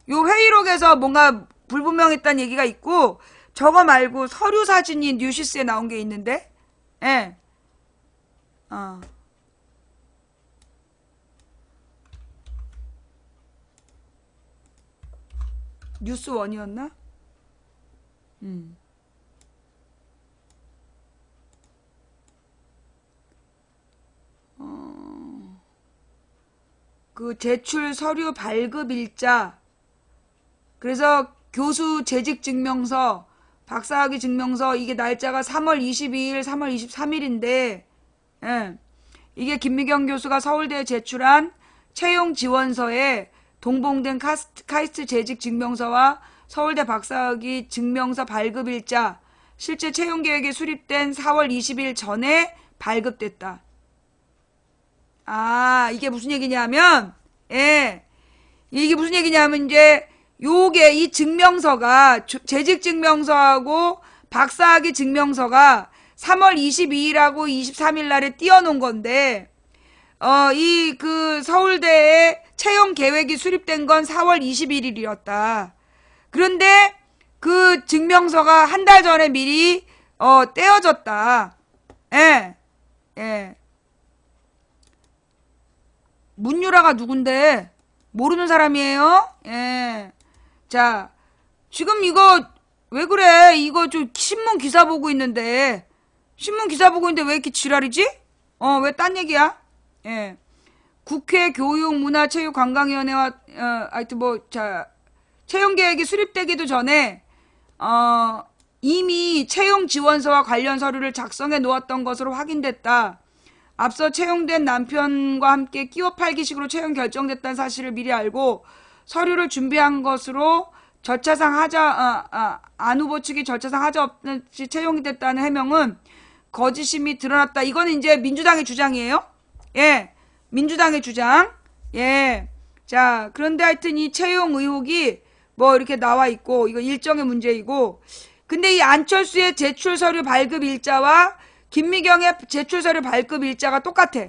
요 회의록에서 뭔가 불분명했다는 얘기가 있고 저거 말고 서류 사진이 뉴시스에 나온 게 있는데. 예. 뉴스원이었나? 그 제출 서류 발급 일자. 그래서 교수 재직 증명서, 박사학위 증명서 이게 날짜가 3월 22일, 3월 23일인데 예. 이게 김미경 교수가 서울대에 제출한 채용 지원서에 동봉된 카이스트 재직 증명서와 서울대 박사학위 증명서 발급일자, 실제 채용 계획이 수립된 4월 20일 전에 발급됐다. 이게 무슨 얘기냐면, 예, 이게 무슨 얘기냐면 이제 요게 이 증명서가 재직 증명서하고 박사학위 증명서가 3월 22일하고 23일 날에 띄워놓은 건데, 이 그 서울대에 채용 계획이 수립된 건 4월 21일이었다. 그런데 그 증명서가 한 달 전에 미리 떼어졌다. 예. 예. 문유라가 누군데? 모르는 사람이에요? 예. 자, 지금 이거 왜 그래? 이거 좀 신문 기사 보고 있는데 왜 이렇게 지랄이지? 왜 딴 얘기야? 예. 국회 교육문화체육관광위원회와 하여튼 채용계획이 수립되기도 전에 이미 채용 지원서와 관련 서류를 작성해 놓았던 것으로 확인됐다. 앞서 채용된 남편과 함께 끼워 팔기식으로 채용 결정됐다는 사실을 미리 알고 서류를 준비한 것으로 절차상 안 후보 측이 절차상 하자 없이 채용이 됐다는 해명은 거짓임이 드러났다. 이거는 이제 민주당의 주장이에요. 예, 민주당의 주장. 예, 자, 그런데 하여튼 이 채용 의혹이 뭐 이렇게 나와 있고 이거 일정의 문제이고, 근데 이 안철수의 제출 서류 발급 일자와 김미경의 제출 서류 발급 일자가 똑같아.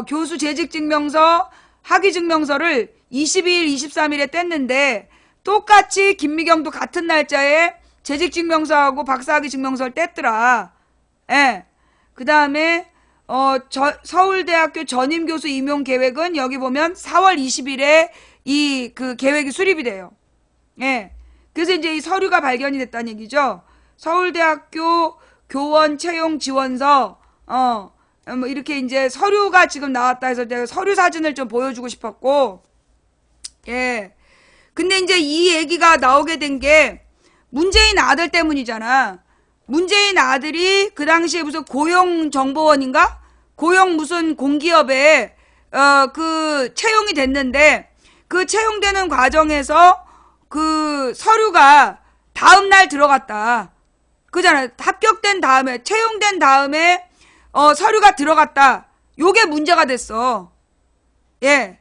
교수 재직증명서, 학위증명서를 22일, 23일에 뗐는데 똑같이 김미경도 같은 날짜에 재직증명서하고 박사학위 증명서를 뗐더라. 예. 그 다음에 서울대학교 전임교수 임용 계획은 여기 보면 4월 20일에 이 그 계획이 수립이 돼요. 예. 그래서 이제 이 서류가 발견이 됐다는 얘기죠. 서울대학교 교원 채용 지원서, 뭐 이렇게 이제 서류가 지금 나왔다 해서 내가 서류 사진을 좀 보여주고 싶었고, 예. 근데 이제 이 얘기가 나오게 된 게 문재인 아들 때문이잖아. 문재인 아들이 그 당시에 무슨 고용정보원인가? 고용 무슨 공기업에, 그 채용이 됐는데, 그 채용되는 과정에서 그 서류가 다음날 들어갔다. 그잖아. 합격된 다음에, 채용된 다음에, 서류가 들어갔다. 요게 문제가 됐어. 예.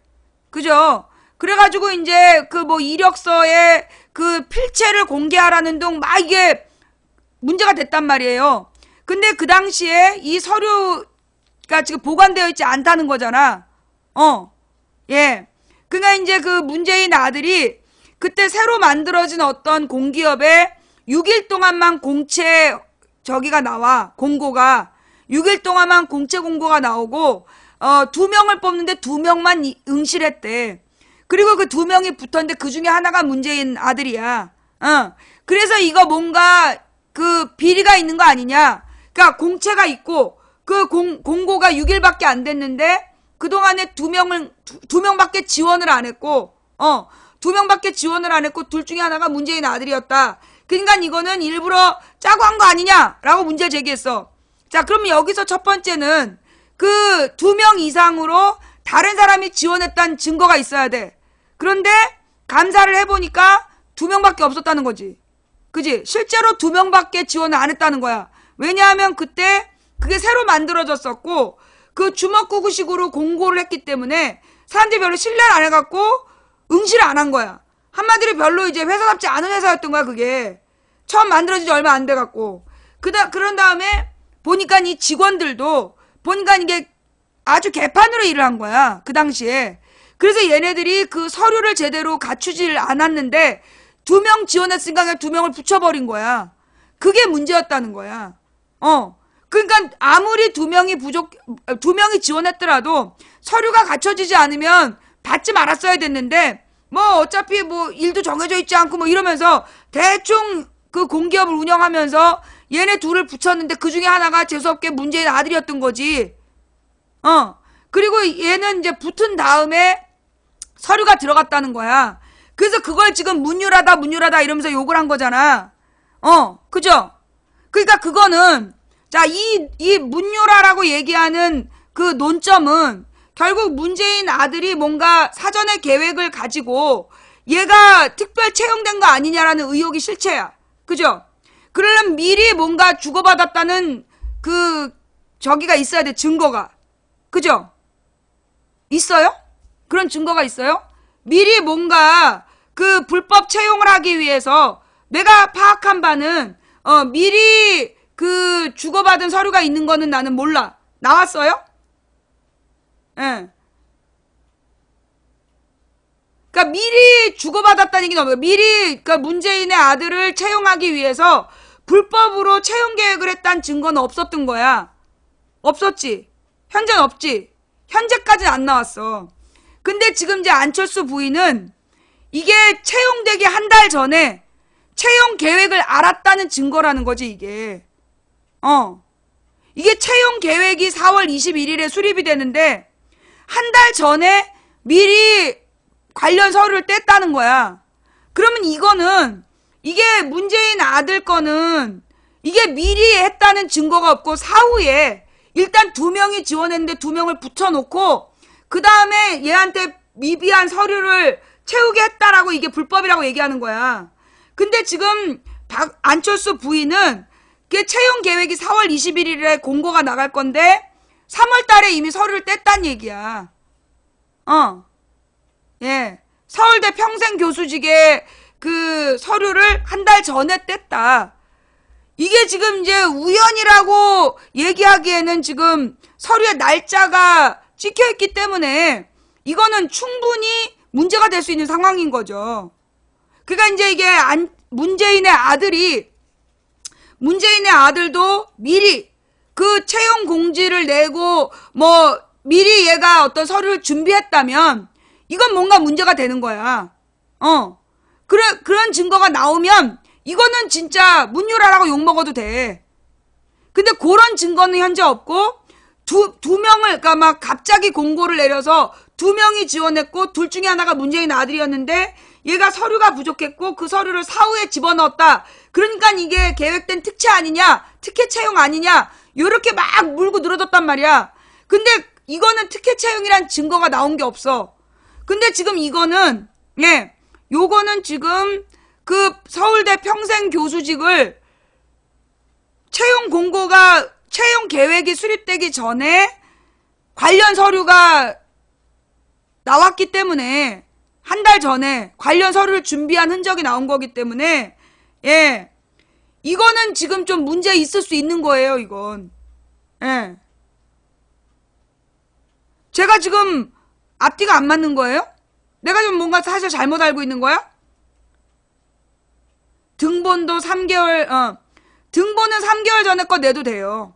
그죠? 그래가지고 이제 그 뭐 이력서에 그 필체를 공개하라는 등 막 이게 문제가 됐단 말이에요. 근데 그 당시에 이 서류가 지금 보관되어 있지 않다는 거잖아. 예. 그러니까 이제 그 문재인 아들이 그때 새로 만들어진 어떤 공기업에 6일 동안만 공채 저기가 나와. 공고가. 6일 동안만 공채 공고가 나오고 2명을 뽑는데 2명만 응시했대. 그리고 그 2명이 붙었는데 그 중에 하나가 문재인 아들이야. 그래서 이거 뭔가 그 비리가 있는 거 아니냐. 그러니까 공채가 있고 그 공고가 6일밖에 안 됐는데 그동안에 2명밖에 지원을 안 했고 2명밖에 지원을 안 했고 둘 중에 하나가 문재인 아들이었다. 그러니까 이거는 일부러 짜고 한 거 아니냐라고 문제 제기했어. 자, 그럼 여기서 첫 번째는 그 2명 이상으로 다른 사람이 지원했다는 증거가 있어야 돼. 그런데 감사를 해보니까 2명밖에 없었다는 거지. 그지? 실제로 2명밖에 지원을 안 했다는 거야. 왜냐하면 그때 그게 새로 만들어졌었고 그 주먹구구식으로 공고를 했기 때문에 사람들이 별로 신뢰를 안 해갖고 응시를 안 한 거야. 한마디로 별로 이제 회사답지 않은 회사였던 거야, 그게. 처음 만들어진 지 얼마 안 돼갖고. 그런 다음에 보니까 이 직원들도 보니까 이게 아주 개판으로 일을 한 거야, 그 당시에. 그래서 얘네들이 그 서류를 제대로 갖추질 않았는데 2명 지원했으니까 그냥 2명을 붙여버린 거야. 그게 문제였다는 거야. 그러니까 아무리 2명이 지원했더라도 서류가 갖춰지지 않으면 받지 말았어야 됐는데 뭐 어차피 뭐 일도 정해져 있지 않고 뭐 이러면서 대충 그 공기업을 운영하면서 얘네 둘을 붙였는데 그 중에 하나가 재수없게 문재인 아들이었던 거지. 그리고 얘는 이제 붙은 다음에 서류가 들어갔다는 거야. 그래서 그걸 지금 문유라다 이러면서 욕을 한 거잖아. 그죠? 그러니까 그거는 자, 이 문유라라고 얘기하는 그 논점은 결국 문재인 아들이 뭔가 사전에 계획을 가지고 얘가 특별 채용된 거 아니냐라는 의혹이 실체야. 그죠? 그러려면 미리 뭔가 주고받았다는 그 저기가 있어야 돼. 증거가. 그죠? 있어요? 그런 증거가 있어요? 미리 뭔가 그 불법 채용을 하기 위해서 내가 파악한 바는 미리 그 주고받은 서류가 있는 거는 나는 몰라. 나왔어요? 예. 그러니까 미리 주고받았다는 얘기는 없어요. 미리 그러니까 문재인의 아들을 채용하기 위해서 불법으로 채용 계획을 했다는 증거는 없었던 거야. 없었지. 현재는 없지. 현재까지는 안 나왔어. 근데 지금 이제 안철수 부인은 이게 채용되기 한 달 전에 채용 계획을 알았다는 증거라는 거지, 이게. 이게 채용 계획이 4월 21일에 수립이 되는데 한 달 전에 미리 관련 서류를 뗐다는 거야. 그러면 이거는 이게 문재인 아들 거는 이게 미리 했다는 증거가 없고 사후에 일단 2명이 지원했는데 2명을 붙여놓고 그 다음에 얘한테 미비한 서류를 채우게 했다라고 이게 불법이라고 얘기하는 거야. 근데 지금 안철수 부인은 그 채용 계획이 4월 21일에 공고가 나갈 건데 3월 달에 이미 서류를 뗐단 얘기야. 예. 서울대 평생교수직에 그 서류를 한 달 전에 뗐다. 이게 지금 이제 우연이라고 얘기하기에는 지금 서류에 날짜가 찍혀있기 때문에 이거는 충분히 문제가 될 수 있는 상황인 거죠. 그러니까 이제 이게 문재인의 아들도 미리 그 채용 공지를 내고 뭐 미리 얘가 어떤 서류를 준비했다면 이건 뭔가 문제가 되는 거야. 그런 증거가 나오면 이거는 진짜 문유라라고 욕먹어도 돼. 근데 그런 증거는 현재 없고 두 명을 그러니까 막 갑자기 공고를 내려서 2명이 지원했고 둘 중에 하나가 문재인 아들이었는데 얘가 서류가 부족했고 그 서류를 사후에 집어넣었다. 그러니까 이게 계획된 특채 아니냐, 특혜 채용 아니냐 요렇게 막 물고 늘어졌단 말이야. 근데 이거는 특혜 채용이란 증거가 나온 게 없어. 근데 지금 이거는 요거는 지금 그 서울대 평생교수직을 채용 계획이 수립되기 전에 관련 서류가 나왔기 때문에 한 달 전에 관련 서류를 준비한 흔적이 나온 거기 때문에 이거는 지금 좀 문제 있을 수 있는 거예요, 이건. 제가 지금 앞뒤가 안 맞는 거예요? 내가 좀 뭔가 사실 잘못 알고 있는 거야? 등본도 3개월, 등본은 3개월 전에 거 내도 돼요.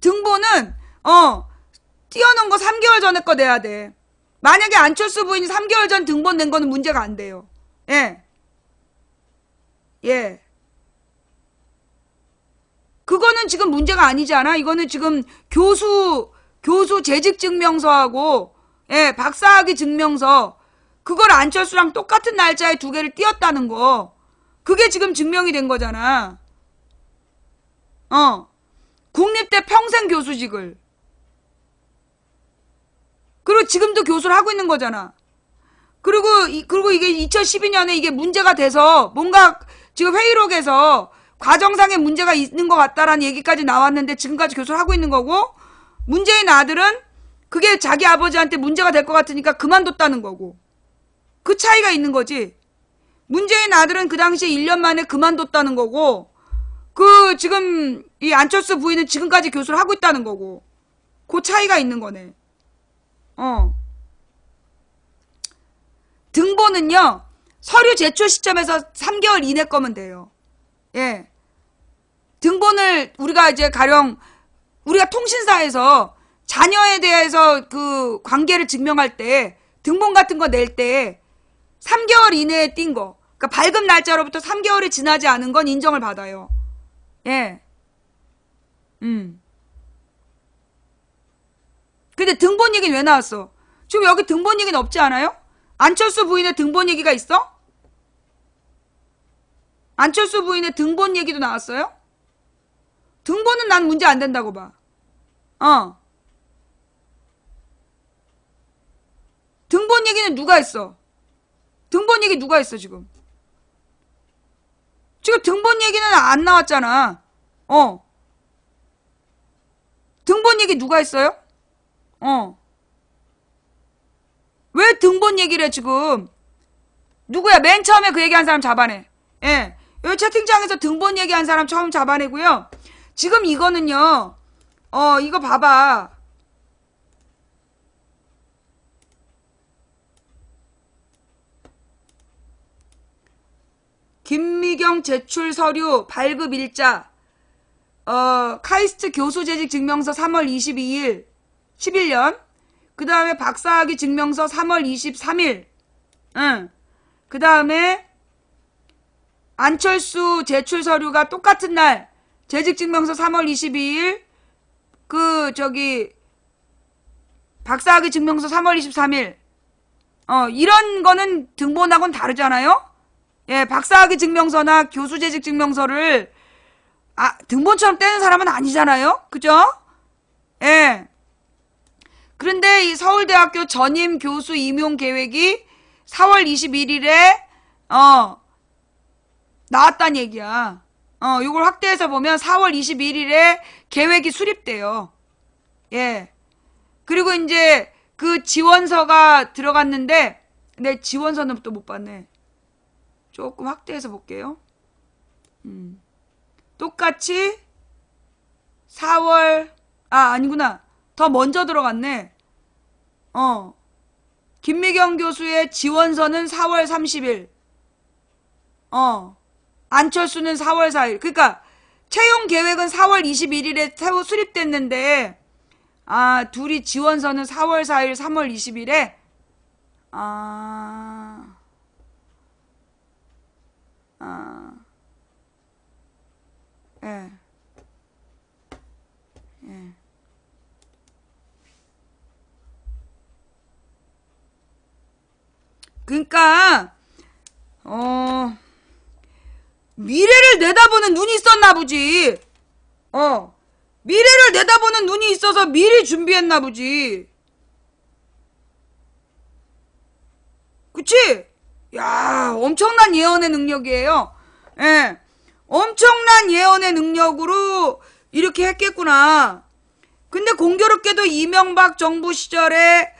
등본은, 띄워놓은 거 3개월 전에 거 내야 돼. 만약에 안철수 부인이 3개월 전 등본 낸 거는 문제가 안 돼요. 그거는 지금 문제가 아니지 않아? 이거는 지금 교수 재직 증명서하고, 박사학위 증명서, 그걸 안철수랑 똑같은 날짜에 2개를 띄웠다는 거. 그게 지금 증명이 된 거잖아. 국립대 평생 교수직을. 그리고 지금도 교수를 하고 있는 거잖아. 그리고 이게 2012년에 이게 문제가 돼서 뭔가 지금 회의록에서 과정상의 문제가 있는 것 같다라는 얘기까지 나왔는데 지금까지 교수를 하고 있는 거고, 문재인 아들은 그게 자기 아버지한테 문제가 될 것 같으니까 그만뒀다는 거고. 그 차이가 있는 거지. 문재인 아들은 그 당시에 1년 만에 그만뒀다는 거고, 지금 이 안철수 부인은 지금까지 교수를 하고 있다는 거고. 그 차이가 있는 거네. 등본은요, 서류 제출 시점에서 3개월 이내 거면 돼요. 등본을 우리가 이제 가령 우리가 통신사에서 자녀에 대해서 그 관계를 증명할 때 등본 같은 거 낼 때 3개월 이내에 띈 거, 그러니까 발급 날짜로부터 3개월이 지나지 않은 건 인정을 받아요. 근데 등본 얘기는 왜 나왔어? 지금 여기 등본 얘기는 없지 않아요? 안철수 부인의 등본 얘기가 있어? 안철수 부인의 등본 얘기도 나왔어요? 등본은 난 문제 안 된다고 봐. 등본 얘기는 누가 했어? 등본 얘기 누가 했어, 지금? 지금 등본 얘기는 안 나왔잖아. 등본 얘기 누가 했어요? 왜 등본 얘기를 해, 지금? 누구야? 맨 처음에 그 얘기한 사람 잡아내. 여기 채팅창에서 등본 얘기한 사람 처음 잡아내고요. 지금 이거는요, 이거 봐봐. 김미경 제출 서류 발급 일자. 카이스트 교수재직 증명서 3월 22일 11년. 그 다음에 박사학위 증명서 3월 23일. 응. 그 다음에 안철수 제출 서류가 똑같은 날. 재직증명서 3월 22일. 박사학위 증명서 3월 23일. 이런 거는 등본하고는 다르잖아요? 예, 박사학위 증명서나 교수재직 증명서를, 등본처럼 떼는 사람은 아니잖아요? 그죠? 예. 그런데 이 서울대학교 전임 교수 임용 계획이 4월 21일에, 나왔단 얘기야. 요걸 확대해서 보면 4월 21일에 계획이 수립돼요. 예. 그리고 이제 그 지원서가 들어갔는데, 내 지원서는 또 못 봤네. 조금 확대해서 볼게요. 똑같이 4월, 아니구나. 더 먼저 들어갔네. 김미경 교수의 지원서는 4월 30일. 안철수는 4월 4일. 그러니까 채용 계획은 4월 21일에 수립됐는데, 둘이 지원서는 4월 4일, 3월 20일에, 예. 예. 그러니까, 미래를 내다보는 눈이 있었나 보지. 미래를 내다보는 눈이 있어서 미리 준비했나 보지. 그치? 야, 엄청난 예언의 능력이에요. 예. 엄청난 예언의 능력으로 이렇게 했겠구나. 근데 공교롭게도 이명박 정부 시절에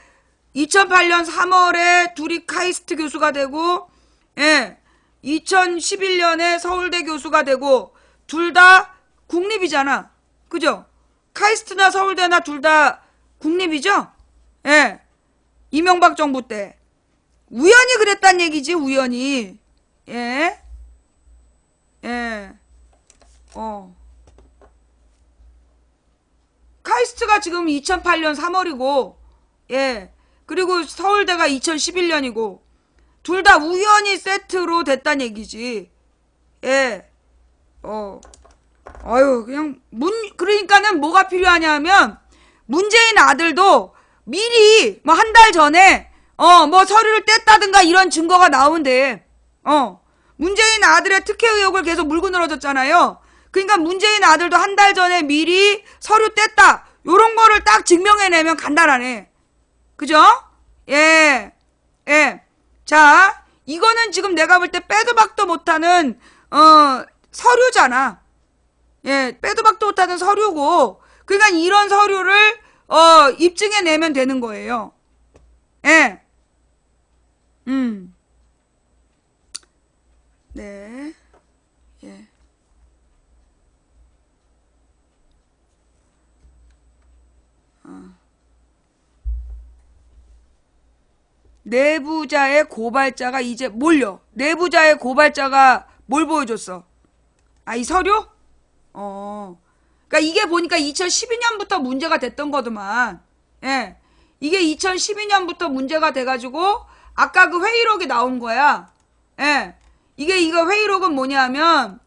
2008년 3월에 둘이 카이스트 교수가 되고, 예. 2011년에 서울대 교수가 되고, 둘 다 국립이잖아. 그죠? 카이스트나 서울대나 둘 다 국립이죠? 예. 이명박 정부 때. 우연히 그랬단 얘기지, 우연히. 예. 예. 카이스트가 지금 2008년 3월이고, 예. 그리고 서울대가 2011년이고, 둘 다 우연히 세트로 됐단 얘기지. 예. 그냥, 그러니까는 뭐가 필요하냐면, 문재인 아들도 미리, 뭐 한 달 전에, 뭐 서류를 뗐다든가 이런 증거가 나오면 돼. 문재인 아들의 특혜 의혹을 계속 물고 늘어졌잖아요. 그러니까 문재인 아들도 한 달 전에 미리 서류 뗐다. 요런 거를 딱 증명해내면 간단하네. 그죠? 예. 예. 자, 이거는 지금 내가 볼 때 빼도 박도 못하는, 서류잖아. 예, 빼도 박도 못하는 서류고, 그러니까 이런 서류를, 입증해내면 되는 거예요. 예. 네. 예. 내부자의 고발자가 이제 몰려. 내부자의 고발자가 뭘 보여줬어? 이 서류? 그러니까 이게 보니까 2012년부터 문제가 됐던 거더만. 예. 이게 2012년부터 문제가 돼가지고, 아까 그 회의록이 나온 거야. 예. 이거 회의록은 뭐냐면,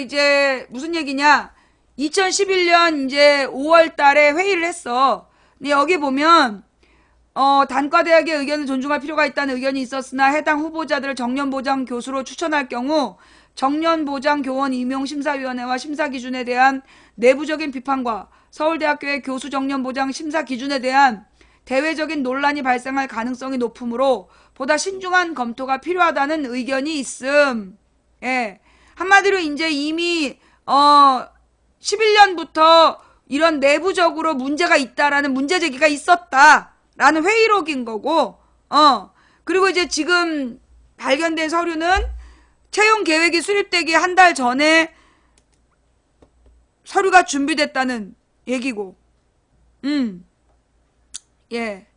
이제, 무슨 얘기냐. 2011년 이제 5월 달에 회의를 했어. 근데 여기 보면, 단과대학의 의견을 존중할 필요가 있다는 의견이 있었으나 해당 후보자들을 정년보장 교수로 추천할 경우 정년보장 교원 임용심사위원회와 심사기준에 대한 내부적인 비판과 서울대학교의 교수 정년보장 심사기준에 대한 대외적인 논란이 발생할 가능성이 높으므로 보다 신중한 검토가 필요하다는 의견이 있음. 예. 한마디로 이제 이미 11년부터 이런 내부적으로 문제가 있다라는 문제 제기가 있었다. 라는 회의록인 거고, 그리고 이제 지금 발견된 서류는 채용 계획이 수립되기 한 달 전에 서류가 준비됐다는 얘기고, 예,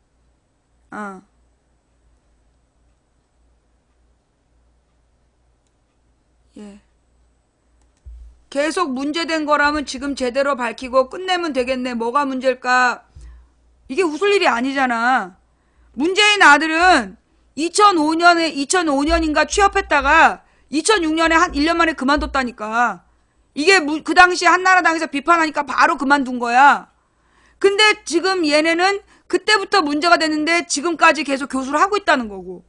예. 계속 문제된 거라면 지금 제대로 밝히고 끝내면 되겠네. 뭐가 문제일까? 이게 웃을 일이 아니잖아. 문재인 아들은 2005년인가 취업했다가 2006년에 한 1년 만에 그만뒀다니까. 이게 그 당시 한나라당에서 비판하니까 바로 그만둔 거야. 근데 지금 얘네는 그때부터 문제가 됐는데 지금까지 계속 교수를 하고 있다는 거고.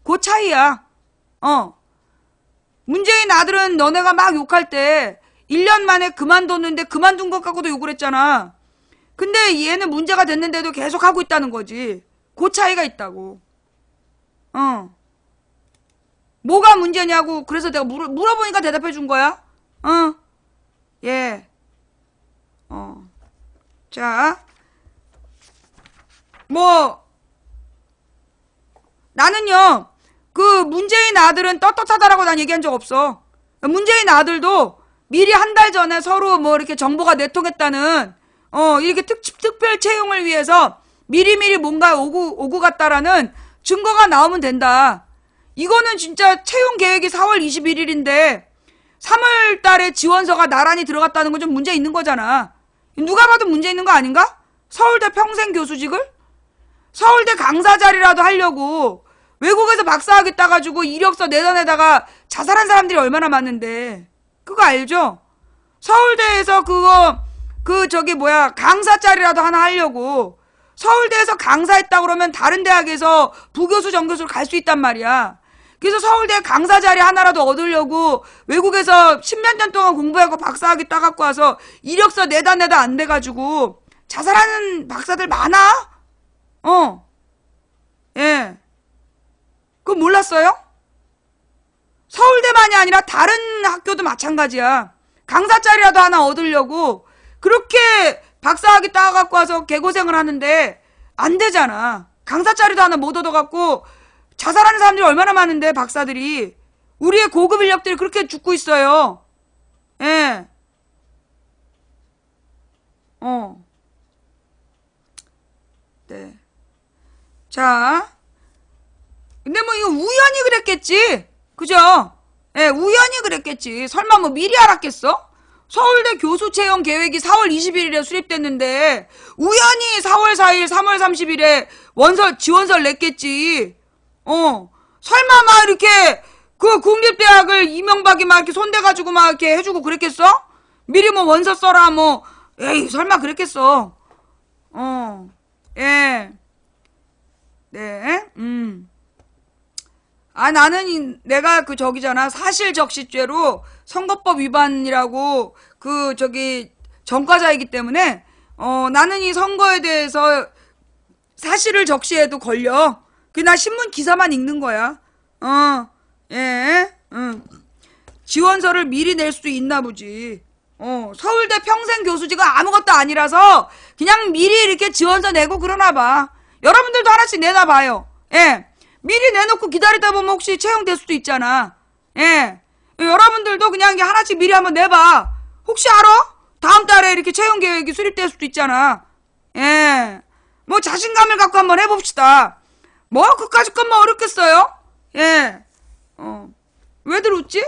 그 차이야. 문재인 아들은 너네가 막 욕할 때 1년 만에 그만뒀는데 그만둔 것 갖고도 욕을 했잖아. 근데 얘는 문제가 됐는데도 계속 하고 있다는 거지. 그 차이가 있다고. 뭐가 문제냐고. 그래서 내가 물어보니까 대답해 준 거야. 예. 자. 나는요, 그 문재인 아들은 떳떳하다라고 난 얘기한 적 없어. 문재인 아들도 미리 한 달 전에 서로 이렇게 정보가 내통했다는, 이렇게 특별 채용을 위해서 미리미리 뭔가 오고 갔다라는 증거가 나오면 된다. 이거는 진짜 채용 계획이 4월 21일인데 3월 달에 지원서가 나란히 들어갔다는 건 좀 문제 있는 거잖아. 누가 봐도 문제 있는 거 아닌가? 서울대 평생 교수직을? 서울대 강사 자리라도 하려고 외국에서 박사학위 따가지고 이력서 내다내다가 자살한 사람들이 얼마나 많은데. 그거 알죠? 서울대에서 강사 자리라도 하나 하려고 서울대에서 강사했다 그러면 다른 대학에서 부교수 정교수를 갈 수 있단 말이야. 그래서 서울대 강사 자리 하나라도 얻으려고 외국에서 10몇 년 동안 공부하고 박사학위 따갖고 와서 이력서 내다 안 돼가지고 자살하는 박사들 많아? 예. 그거 몰랐어요? 서울대만이 아니라 다른 학교도 마찬가지야. 강사 자리라도 하나 얻으려고 그렇게 박사학위 따갖고 와서 개고생을 하는데 안 되잖아. 강사 자리도 하나 못 얻어갖고 자살하는 사람들이 얼마나 많은데, 박사들이. 우리의 고급 인력들이 그렇게 죽고 있어요. 예. 네. 자. 근데 이거 우연히 그랬겠지. 그죠? 예, 우연히 그랬겠지. 설마 미리 알았겠어? 서울대 교수 채용 계획이 4월 21일에 수립됐는데 우연히 4월 4일, 3월 30일에 지원서를 냈겠지. 설마 이렇게 그 국립대학을 이명박이 이렇게 손대가지고 이렇게 해주고 그랬겠어? 미리 원서 써라 에이, 설마 그랬겠어. 예. 네. 내가 사실적시죄로 선거법 위반이라고 전과자이기 때문에 나는 이 선거에 대해서 사실을 적시해도 걸려. 나 신문 기사만 읽는 거야. 예. 지원서를 미리 낼 수도 있나 보지. 서울대 평생 교수직은 아무것도 아니라서 그냥 미리 이렇게 지원서 내고 그러나 봐. 여러분들도 하나씩 내놔 봐요. 예. 미리 내놓고 기다리다 보면 혹시 채용될 수도 있잖아. 예. 여러분들도 그냥 하나씩 미리 한번 내봐. 혹시 알아? 다음 달에 이렇게 채용 계획이 수립될 수도 있잖아. 예. 자신감을 갖고 한번 해봅시다. 그까짓 것만 어렵겠어요? 예. 왜들 웃지?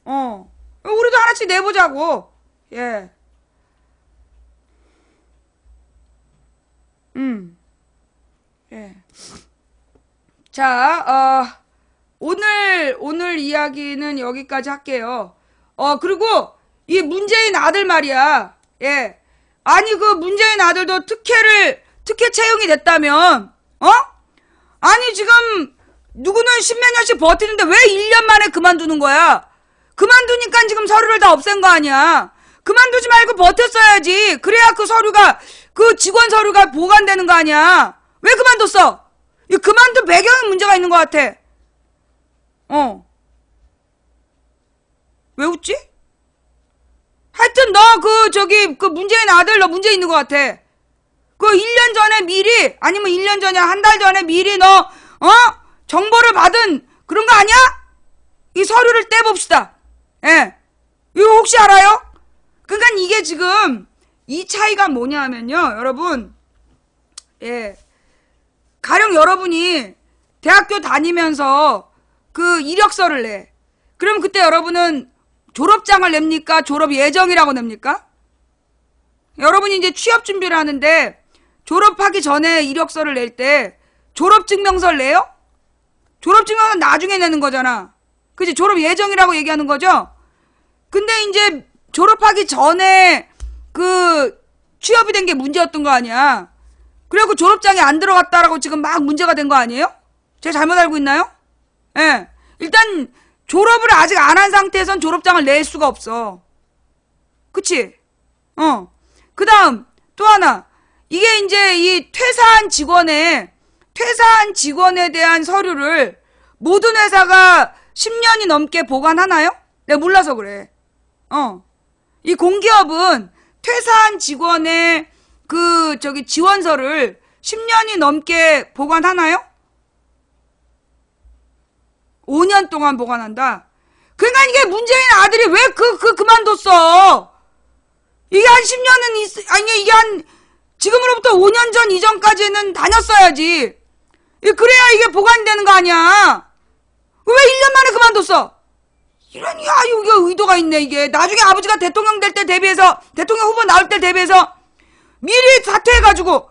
우리도 하나씩 내보자고. 예. 예. 자, 오늘 이야기는 여기까지 할게요. 그리고 이 문재인 아들 말이야. 예. 아니, 그 문재인 아들도 특혜 채용이 됐다면, 아니, 지금 누구는 십몇 년씩 버티는데 왜 1년 만에 그만두는 거야? 그만두니까 지금 서류를 다 없앤 거 아니야. 그만두지 말고 버텼어야지. 그래야 그 직원 서류가 보관되는 거 아니야. 왜 그만뒀어? 이 그만둔 배경에 문제가 있는 것 같아. 왜 웃지? 하여튼 그 문재인 아들 너 문제 있는 것 같아. 그 1년 전에 미리, 아니면 1년 전에 한 달 전에 미리 정보를 받은 그런 거 아니야? 이 서류를 떼봅시다. 예. 이거 혹시 알아요? 그러니까 이게 지금 이 차이가 뭐냐 하면요, 여러분. 예. 가령 여러분이 대학교 다니면서 그 이력서를 내. 그럼 그때 여러분은 졸업장을 냅니까? 졸업 예정이라고 냅니까? 여러분이 이제 취업 준비를 하는데 졸업하기 전에 이력서를 낼 때 졸업증명서를 내요? 졸업증명서는 나중에 내는 거잖아. 그치? 졸업 예정이라고 얘기하는 거죠? 근데 이제 졸업하기 전에 그 취업이 된 게 문제였던 거 아니야. 그래갖고 졸업장에 안 들어갔다라고 지금 막 문제가 된 거 아니에요? 제가 잘못 알고 있나요? 예. 일단 졸업을 아직 안 한 상태에선 졸업장을 낼 수가 없어. 그치? 그 다음 또 하나. 이게 이제 이 퇴사한 직원에 대한 서류를 모든 회사가 10년이 넘게 보관하나요? 내가 몰라서 그래. 이 공기업은 퇴사한 직원의 지원서를 10년이 넘게 보관하나요? 5년 동안 보관한다. 그러니까 이게 문재인 아들이 왜 그만뒀어? 이게 한 10년은 아니 이게 한 지금으로부터 5년 전 이전까지는 다녔어야지. 그래야 이게 보관이 되는 거 아니야. 왜 1년 만에 그만뒀어? 이런 이게 의도가 있네. 이게 나중에 아버지가 대통령 될 때 대비해서 대통령 후보 나올 때 대비해서 미리 사퇴해가지고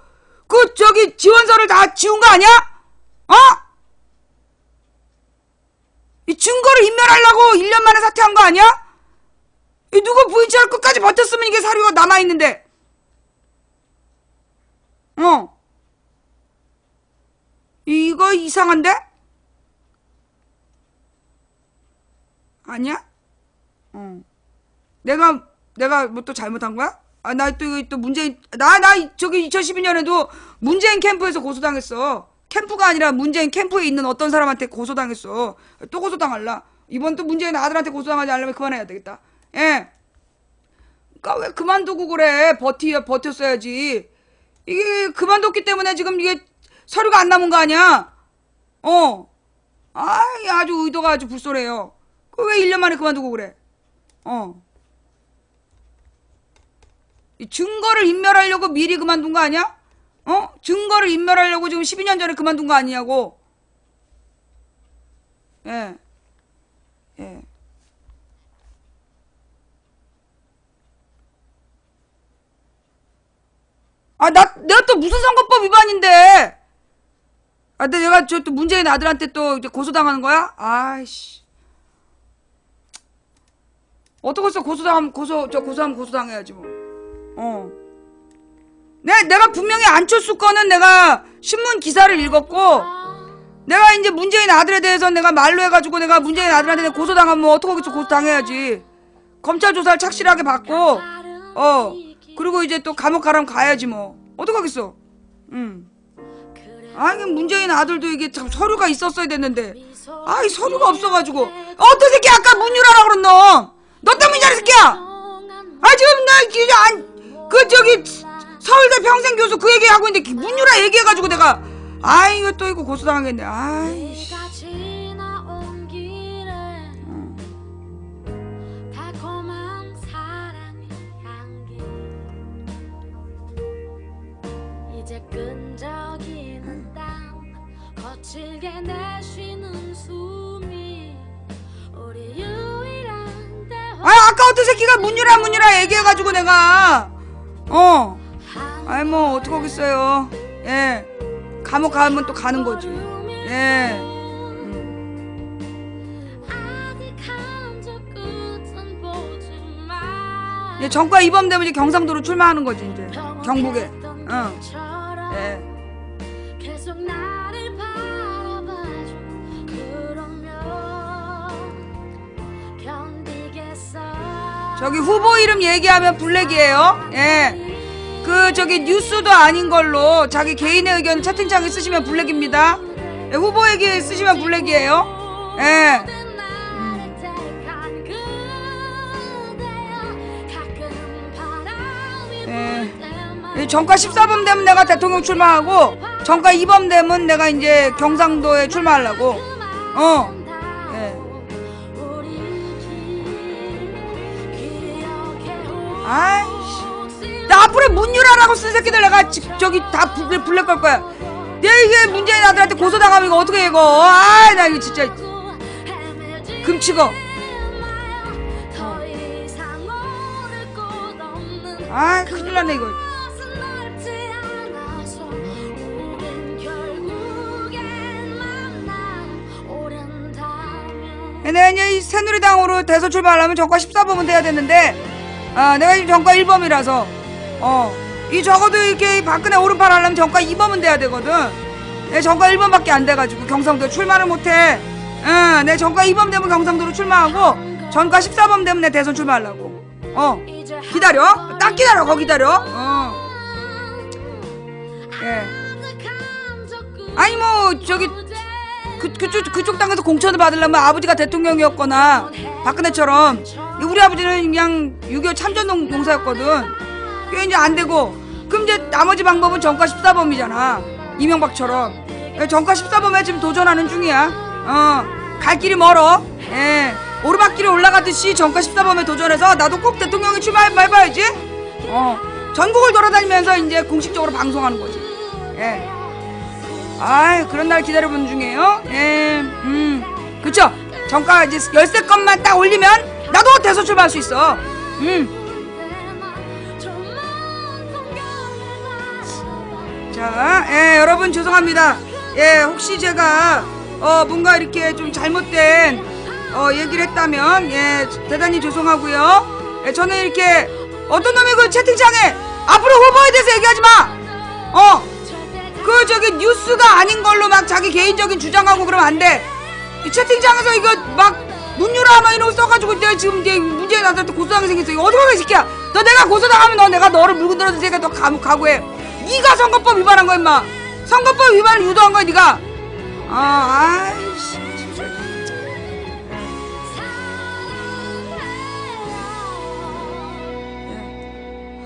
지원서를 다 지운 거 아니야? 이 증거를 인멸하려고 1년 만에 사퇴한 거 아니야? 누구 VCR 끝까지 버텼으면 이게 사료가 남아있는데. 이거 이상한데? 아니야? 내가 뭐 또 잘못한 거야? 나 또 문재인, 저기 2012년에도 문재인 캠프에서 고소당했어. 캠프가 아니라 문재인 캠프에 있는 어떤 사람한테 고소당했어. 또 고소당할라. 이번 또 문재인 아들한테 고소당하지 않으려면 그만해야 되겠다. 예. 그니까 왜 그만두고 그래. 버텼어야지. 이게 그만뒀기 때문에 지금 이게 서류가 안 남은 거 아니야? 아주 의도가 아주 불쏘래요. 왜 1년 만에 그만두고 그래? 이 증거를 인멸하려고 미리 그만둔 거 아니야? 증거를 인멸하려고 지금 12년 전에 그만둔 거 아니냐고. 예. 내가 또 무슨 선거법 위반인데. 근데 내가 또 문재인 아들한테 또 이제 고소당하는 거야? 아이씨. 어떡했어? 고소하면 고소당해야지 뭐. 내가 분명히 안철수 거는 내가 신문 기사를 읽었고, 내가 이제 문재인 아들에 대해서 내가 말로 해가지고 내가 문재인 아들한테 고소당하면 뭐 어떡하겠어? 고소당해야지. 검찰 조사를 착실하게 받고, 그리고 이제 또 감옥 가라면 가야지 뭐. 어떡하겠어? 이게 문재인 아들도 이게 참 서류가 있었어야 됐는데, 이 서류가 없어가지고. 어떤 새끼 아까 문유라라 그런 너 때문이냐 이 새끼야. 지금 나 서울대 평생 교수 그 얘기하고 있는데 문유라 얘기해가지고 내가 이거 또 이거 고소당하겠네. 아이씨. 이제 끈적이는 땀 거칠게 내쉬는 숨이 우리 유일한 대화. 아까 어떤 새끼가 문유라 얘기해가지고 내가 뭐 어떡하겠어요. 예. 감옥 가면 또 가는 거지. 예. 이제 정과 입범되면 이제 경상도로 출마하는 거지 이제 경북에. 예. 계속 나를 바라봐줘. 그러면 견디겠어. 저기 후보 이름 얘기하면 블랙이에요. 예. 뉴스도 아닌 걸로 자기 개인의 의견 채팅창에 쓰시면 블랙입니다. 예, 후보 얘기 쓰시면 블랙이에요. 예. 정가 14번 되면 내가 대통령 출마하고 정가 2번 되면 내가 이제 경상도에 출마하려고. 예. 아이씨. 나 앞으로 문유라라고 쓴 새끼들 내가 저기 다 블랙 걸 거야. 이게 문재인 아들한테 고소당하면 이거 어떻게 해 이거. 나 이거 진짜 금치고. 아, 큰일 났네, 이거. 그것은 넓지 않아서 우린 결국엔 만나 오랜다면 내가 이제 이 새누리당으로 대선 출마하려면 정과 14범은 돼야 되는데, 내가 지금 정과 1범이라서, 이 적어도 이렇게 박근혜 오른팔 하려면 정과 2범은 돼야 되거든. 내 정과 1범밖에 안 돼가지고 경상도에 출마를 못해. 내 정과 2범 되면 경상도로 출마하고, 정과 14범 되면 내 대선 출마하려고. 기다려. 딱 기다려. 거 기다려. 예. 아니 뭐 저기 그쪽 당에서 공천을 받으려면 아버지가 대통령이었거나 박근혜처럼, 우리 아버지는 그냥 6.25 참전 용사였거든. 그게 이제 안 되고, 그럼 이제 나머지 방법은 정과 14범이잖아. 이명박처럼. 정과 14범에 지금 도전하는 중이야. 갈 길이 멀어. 예. 오르막길에 올라가듯이 정과 14범에 도전해서 나도 꼭 대통령에 출마해봐야지. 전국을 돌아다니면서 이제 공식적으로 방송하는 거지. 예. 아이, 그런 날 기다려보는 중이에요. 예. 그쵸? 정가 이제 열세 건만 딱 올리면 나도 대선 출마할 수 있어. 자, 예, 여러분 죄송합니다. 예, 혹시 제가 뭔가 이렇게 좀 잘못된 얘기를 했다면, 예, 대단히 죄송하고요. 예, 저는 이렇게 어떤 놈이 그 채팅창에 앞으로 후보에 대해서 얘기하지 마. 그 저기 뉴스가 아닌 걸로 막 자기 개인적인 주장하고 그러면 안 돼. 이 채팅창에서 이거 막 문유라 막 이런 거 써가지고 내가 지금 이제 문제에 나한테 고소당하게 생겼어. 이거 어디 가게 새끼야. 너 내가 고소당하면 내가 너를 물고 들어줄 테니까 너 각오해. 네가 선거법 위반한 거야 임마. 선거법 위반을 유도한 거야 네가. 아이씨.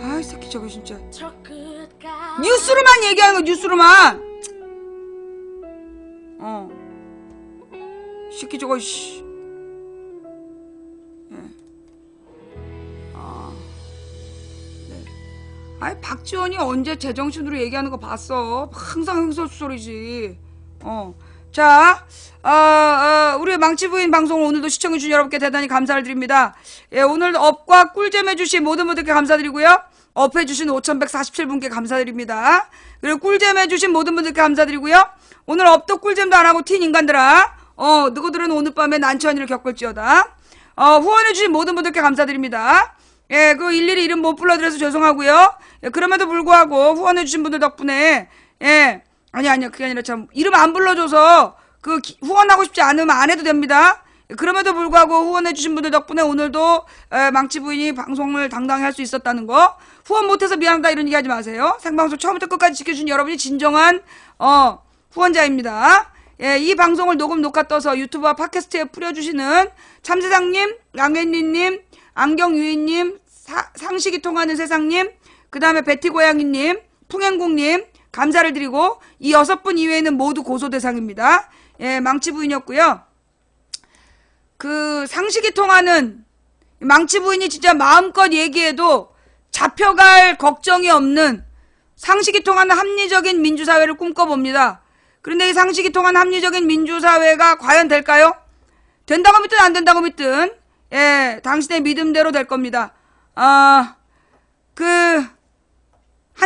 아이 새끼 저거 진짜 뉴스로만 얘기하는 거. 뉴스로만. 새끼 저거 씨. 예. 네. 아이 박지원이 언제 제정신으로 얘기하는 거 봤어. 항상 흥설수설이지. 자, 우리 망치부인 방송 오늘도 시청해주신 여러분께 대단히 감사를 드립니다. 예, 오늘 업과 꿀잼 해주신 모든 분들께 감사드리고요. 업 해주신 5147분께 감사드립니다. 그리고 꿀잼 해주신 모든 분들께 감사드리고요. 오늘 업도 꿀잼도 안하고 튄 인간들아, 너희들은 오늘 밤에 난처한 일을 겪을지어다. 후원해주신 모든 분들께 감사드립니다. 예, 그 일일이 이름 못 불러드려서 죄송하고요. 예, 그럼에도 불구하고 후원해주신 분들 덕분에, 예, 아니야, 그게 아니라 참, 이름 안 불러줘서, 후원하고 싶지 않으면 안 해도 됩니다. 그럼에도 불구하고 후원해주신 분들 덕분에 오늘도, 망치부인이 방송을 당당히 할 수 있었다는 거. 후원 못해서 미안하다 이런 얘기 하지 마세요. 생방송 처음부터 끝까지 지켜준 여러분이 진정한, 후원자입니다. 예, 이 방송을 녹화 떠서 유튜브와 팟캐스트에 뿌려주시는 참세상님, 랑앤리님, 안경유인님, 상식이 통하는 세상님, 그 다음에 베티고양이님, 풍행국님, 감사를 드리고, 이 6분 이외에는 모두 고소 대상입니다. 예, 망치부인이었고요. 그 상식이 통하는 망치부인이 진짜 마음껏 얘기해도 잡혀갈 걱정이 없는 상식이 통하는 합리적인 민주사회를 꿈꿔봅니다. 그런데 이 상식이 통한 합리적인 민주사회가 과연 될까요? 된다고 믿든 안 된다고 믿든, 예, 당신의 믿음대로 될 겁니다. 한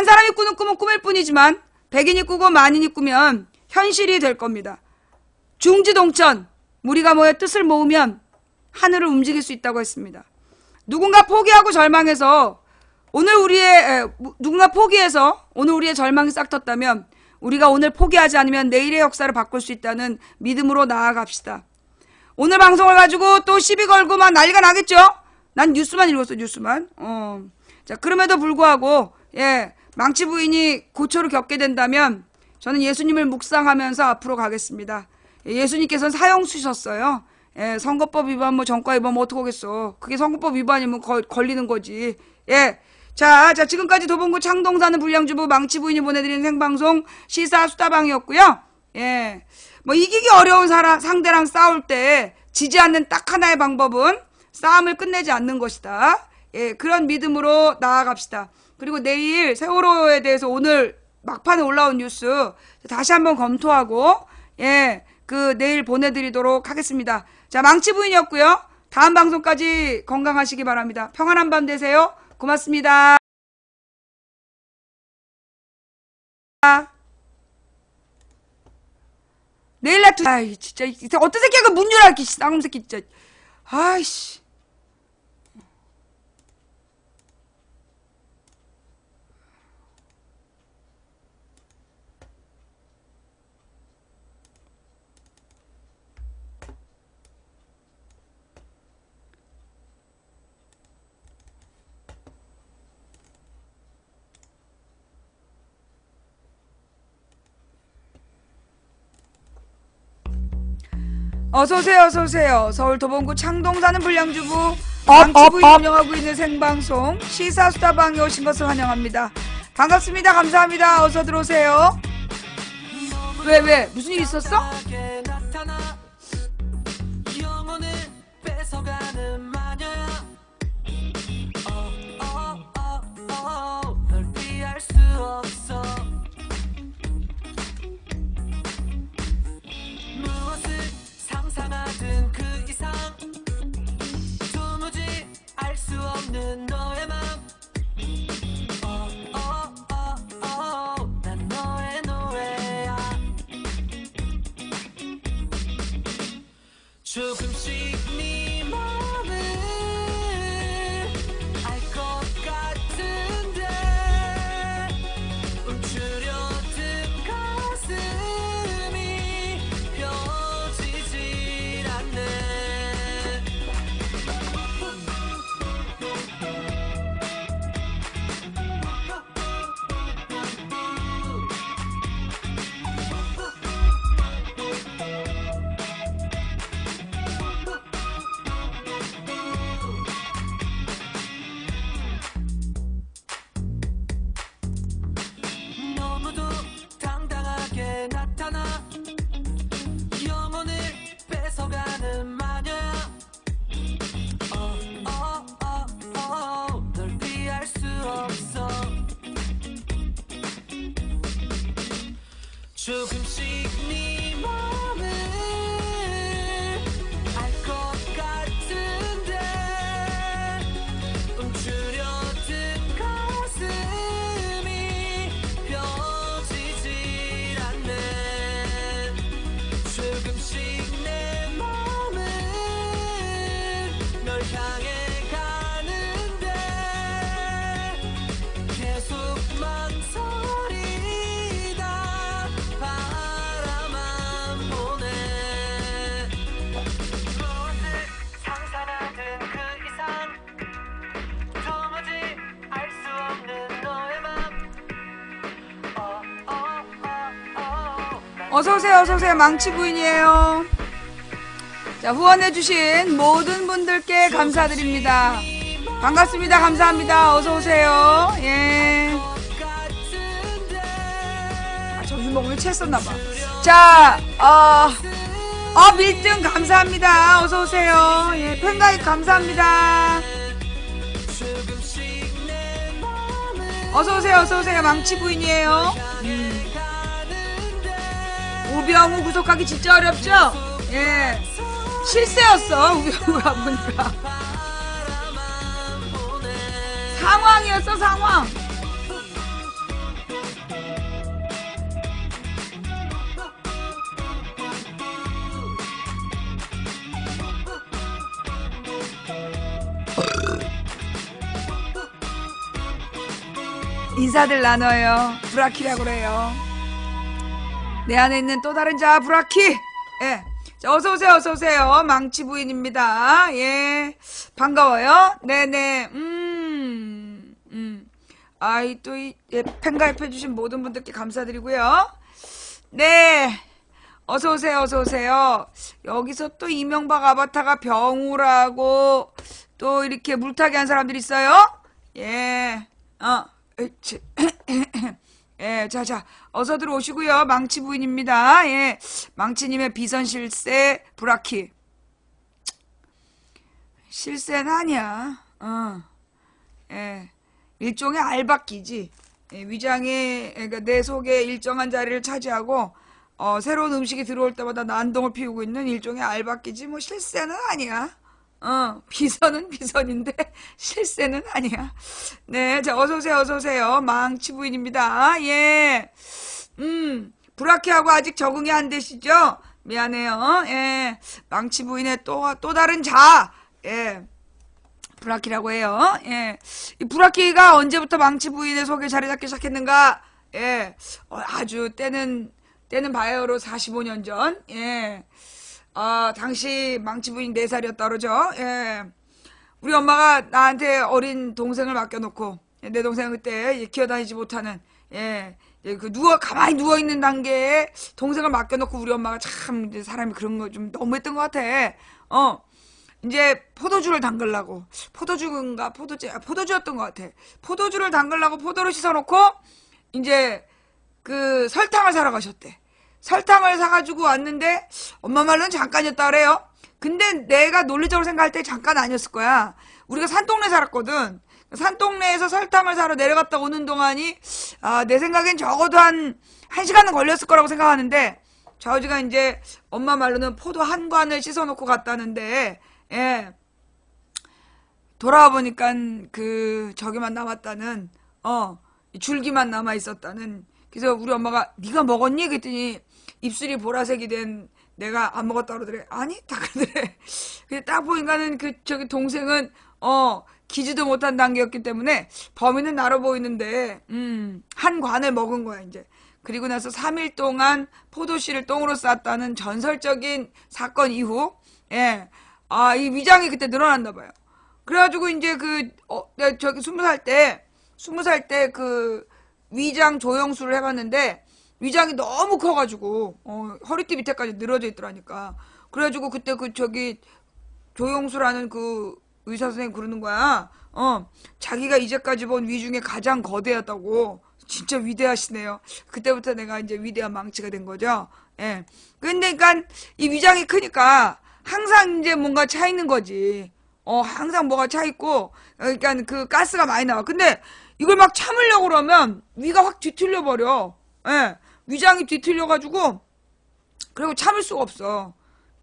사람이 꾸는 꿈은 꿈일 뿐이지만, 백인이 꾸고 만인이 꾸면 현실이 될 겁니다. 중지동천, 우리가 모여 뜻을 모으면 하늘을 움직일 수 있다고 했습니다. 누군가 포기하고 절망해서, 누군가 포기해서 오늘 우리의 절망이 싹텄다면, 우리가 오늘 포기하지 않으면 내일의 역사를 바꿀 수 있다는 믿음으로 나아갑시다. 오늘 방송을 가지고 또 시비 걸고 막 난리가 나겠죠? 난 뉴스만 읽었어, 뉴스만. 자, 그럼에도 불구하고, 예, 망치부인이 고초를 겪게 된다면 저는 예수님을 묵상하면서 앞으로 가겠습니다. 예수님께서는 사형수셨어요. 예, 선거법 위반, 정과 위반 어떡하겠어. 그게 선거법 위반이면 걸리는 거지. 예. 자, 지금까지 도봉구 창동 사는 불량주부 망치부인이 보내드리는 생방송 시사 수다방이었고요. 예. 이기기 어려운 상대랑 싸울 때 지지 않는 딱 하나의 방법은 싸움을 끝내지 않는 것이다. 예, 그런 믿음으로 나아갑시다. 그리고 내일 세월호에 대해서 오늘 막판에 올라온 뉴스 다시 한번 검토하고, 예, 내일 보내드리도록 하겠습니다. 자, 망치부인이었고요. 다음 방송까지 건강하시기 바랍니다. 평안한 밤 되세요. 고맙습니다. 아이, 진짜, 어떤 새끼야, 그 문유라, 이렇게, 쌍놈 새끼, 진짜. 아이씨. 어서오세요, 어서오세요. 서울 도봉구 창동 사는 불량주부 망치부인 운영하고 있는 생방송 시사수다방에 오신 것을 환영합니다. 반갑습니다. 감사합니다. 어서 들어오세요. 왜? 무슨 일 있었어? 너의 맘 난 너의 노예야 조금씩 네 맘을 알 것 같은데 움츠려든 가슴이 펴지질 않네 너무도 당당하게 나타나 영혼을 뺏어가는 마녀야 널 피할 수 없어 조금씩 네 맘을 알 것 같은데 움츠려든 가슴이 펴지질 않네 조금씩 내 맘을 널 향해 가는데 계속 망설이다 바라만 보네 무엇을 상상하든 그 이상 도무지 알 수 없는 너의 맘 어서오세요, 어서오세요. 망치부인이에요. 자, 후원해주신 모든 분들께 감사드립니다. 반갑습니다. 감사합니다. 어서오세요. 예. 점심 먹으면 취했었나봐. 자, 밀등 감사합니다. 어서오세요. 예, 팬가입 감사합니다. 어서오세요, 어서오세요. 망치부인이에요. 우병우 구속하기 진짜 어렵죠? 예. 실세였어, 우병우가 보니까. 상황이었어, 상황. 인사들 나눠요. 브라키라고 그래요. 내 안에 있는 또 다른 자, 브라키. 예. 자, 어서오세요, 어서오세요. 망치부인입니다. 예. 반가워요. 네네. 아이, 또, 예, 팬가입해주신 모든 분들께 감사드리고요. 네. 어서오세요, 어서오세요. 여기서 또 이명박 아바타가 병우라고 또 이렇게 물타기 한 사람들이 있어요? 예. 예, 자, 어서 들어오시고요. 망치부인입니다. 예. 망치님의 비선실세 브라키. 실세는 아니야. 예. 일종의 알박기지. 예, 위장이, 그러니까 내 속에 일정한 자리를 차지하고, 새로운 음식이 들어올 때마다 난동을 피우고 있는 일종의 알박기지. 뭐, 실세는 아니야. 비선은 비선인데, 실세는 아니야. 네, 자, 어서오세요, 어서오세요. 망치부인입니다. 예. 브라키하고 아직 적응이 안 되시죠? 미안해요. 예. 망치 부인의 또 다른 자. 예. 브라키라고 해요. 예. 이 브라키가 언제부터 망치 부인의 속에 자리 잡기 시작했는가? 예. 아주 때는 바야흐로 45년 전. 예. 당시 망치 부인 4살이었다 그러죠. 예. 우리 엄마가 나한테 어린 동생을 맡겨놓고, 내 동생은 그때 기어다니지 못하는, 예. 가만히 누워있는 단계에 동생을 맡겨놓고 우리 엄마가 참, 이제 사람이 그런 거 좀 너무했던 것 같아. 이제 포도주를 담글라고. 포도주였던 것 같아. 포도주를 담글라고 포도를 씻어놓고, 이제 그 설탕을 사러 가셨대. 설탕을 사가지고 왔는데, 엄마 말로는 잠깐이었다 그래요. 근데 내가 논리적으로 생각할 때 잠깐 아니었을 거야. 우리가 산동네 살았거든. 산동네에서 설탕을 사러 내려갔다 오는 동안이 내 생각엔 적어도 한 1시간은 걸렸을 거라고 생각하는데 저 아버지가 이제 엄마 말로는 포도 한 관을 씻어놓고 갔다는데 예. 돌아와 보니까 저기만 남았다는 줄기만 남아 있었다는. 그래서 우리 엄마가 네가 먹었니? 그랬더니 입술이 보라색이 된 내가 안 먹었다 그러더래. 아니? 딱 그러더래. 근데 딱 보니까는 저기 동생은 기지도 못한 단계였기 때문에 범인은 나로 보이는데 한 관을 먹은 거야 이제. 그리고 나서 3일 동안 포도씨를 똥으로 쌌다는 전설적인 사건 이후 예. 이 위장이 그때 늘어났나 봐요. 그래가지고 이제 내가 저기 20살 때 그 위장 조영술을 해봤는데 위장이 너무 커가지고 허리띠 밑에까지 늘어져 있더라니까. 그래가지고 그때 저기 조영수라는 그 의사 선생님 그러는 거야. 자기가 이제까지 본 위 중에 가장 거대하다고. 진짜 위대하시네요. 그때부터 내가 이제 위대한 망치가 된 거죠. 예. 근데 그러니까 이 위장이 크니까 항상 이제 뭔가 차 있는 거지. 항상 뭐가 차 있고 그러니까 그 가스가 많이 나와. 근데 이걸 막 참으려고 그러면 위가 확 뒤틀려 버려. 예. 위장이 뒤틀려가지고 그리고 참을 수가 없어.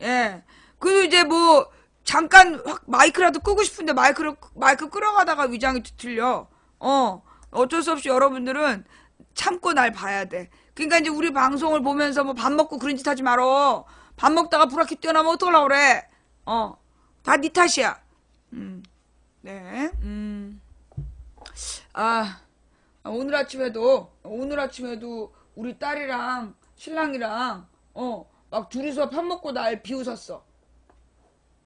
예. 그래서 이제 뭐 잠깐 확 마이크라도 끄고 싶은데 마이크 끌어가다가 위장이 뒤틀려. 어쩔 수 없이 여러분들은 참고 날 봐야 돼. 그러니까 이제 우리 방송을 보면서 뭐 밥 먹고 그런 짓 하지 말어. 밥 먹다가 브라키 뛰어나면 어떡하려고 그래. 다 네 탓이야. 네. 오늘 아침에도 우리 딸이랑 신랑이랑 막 둘이서 밥 먹고 날 비웃었어.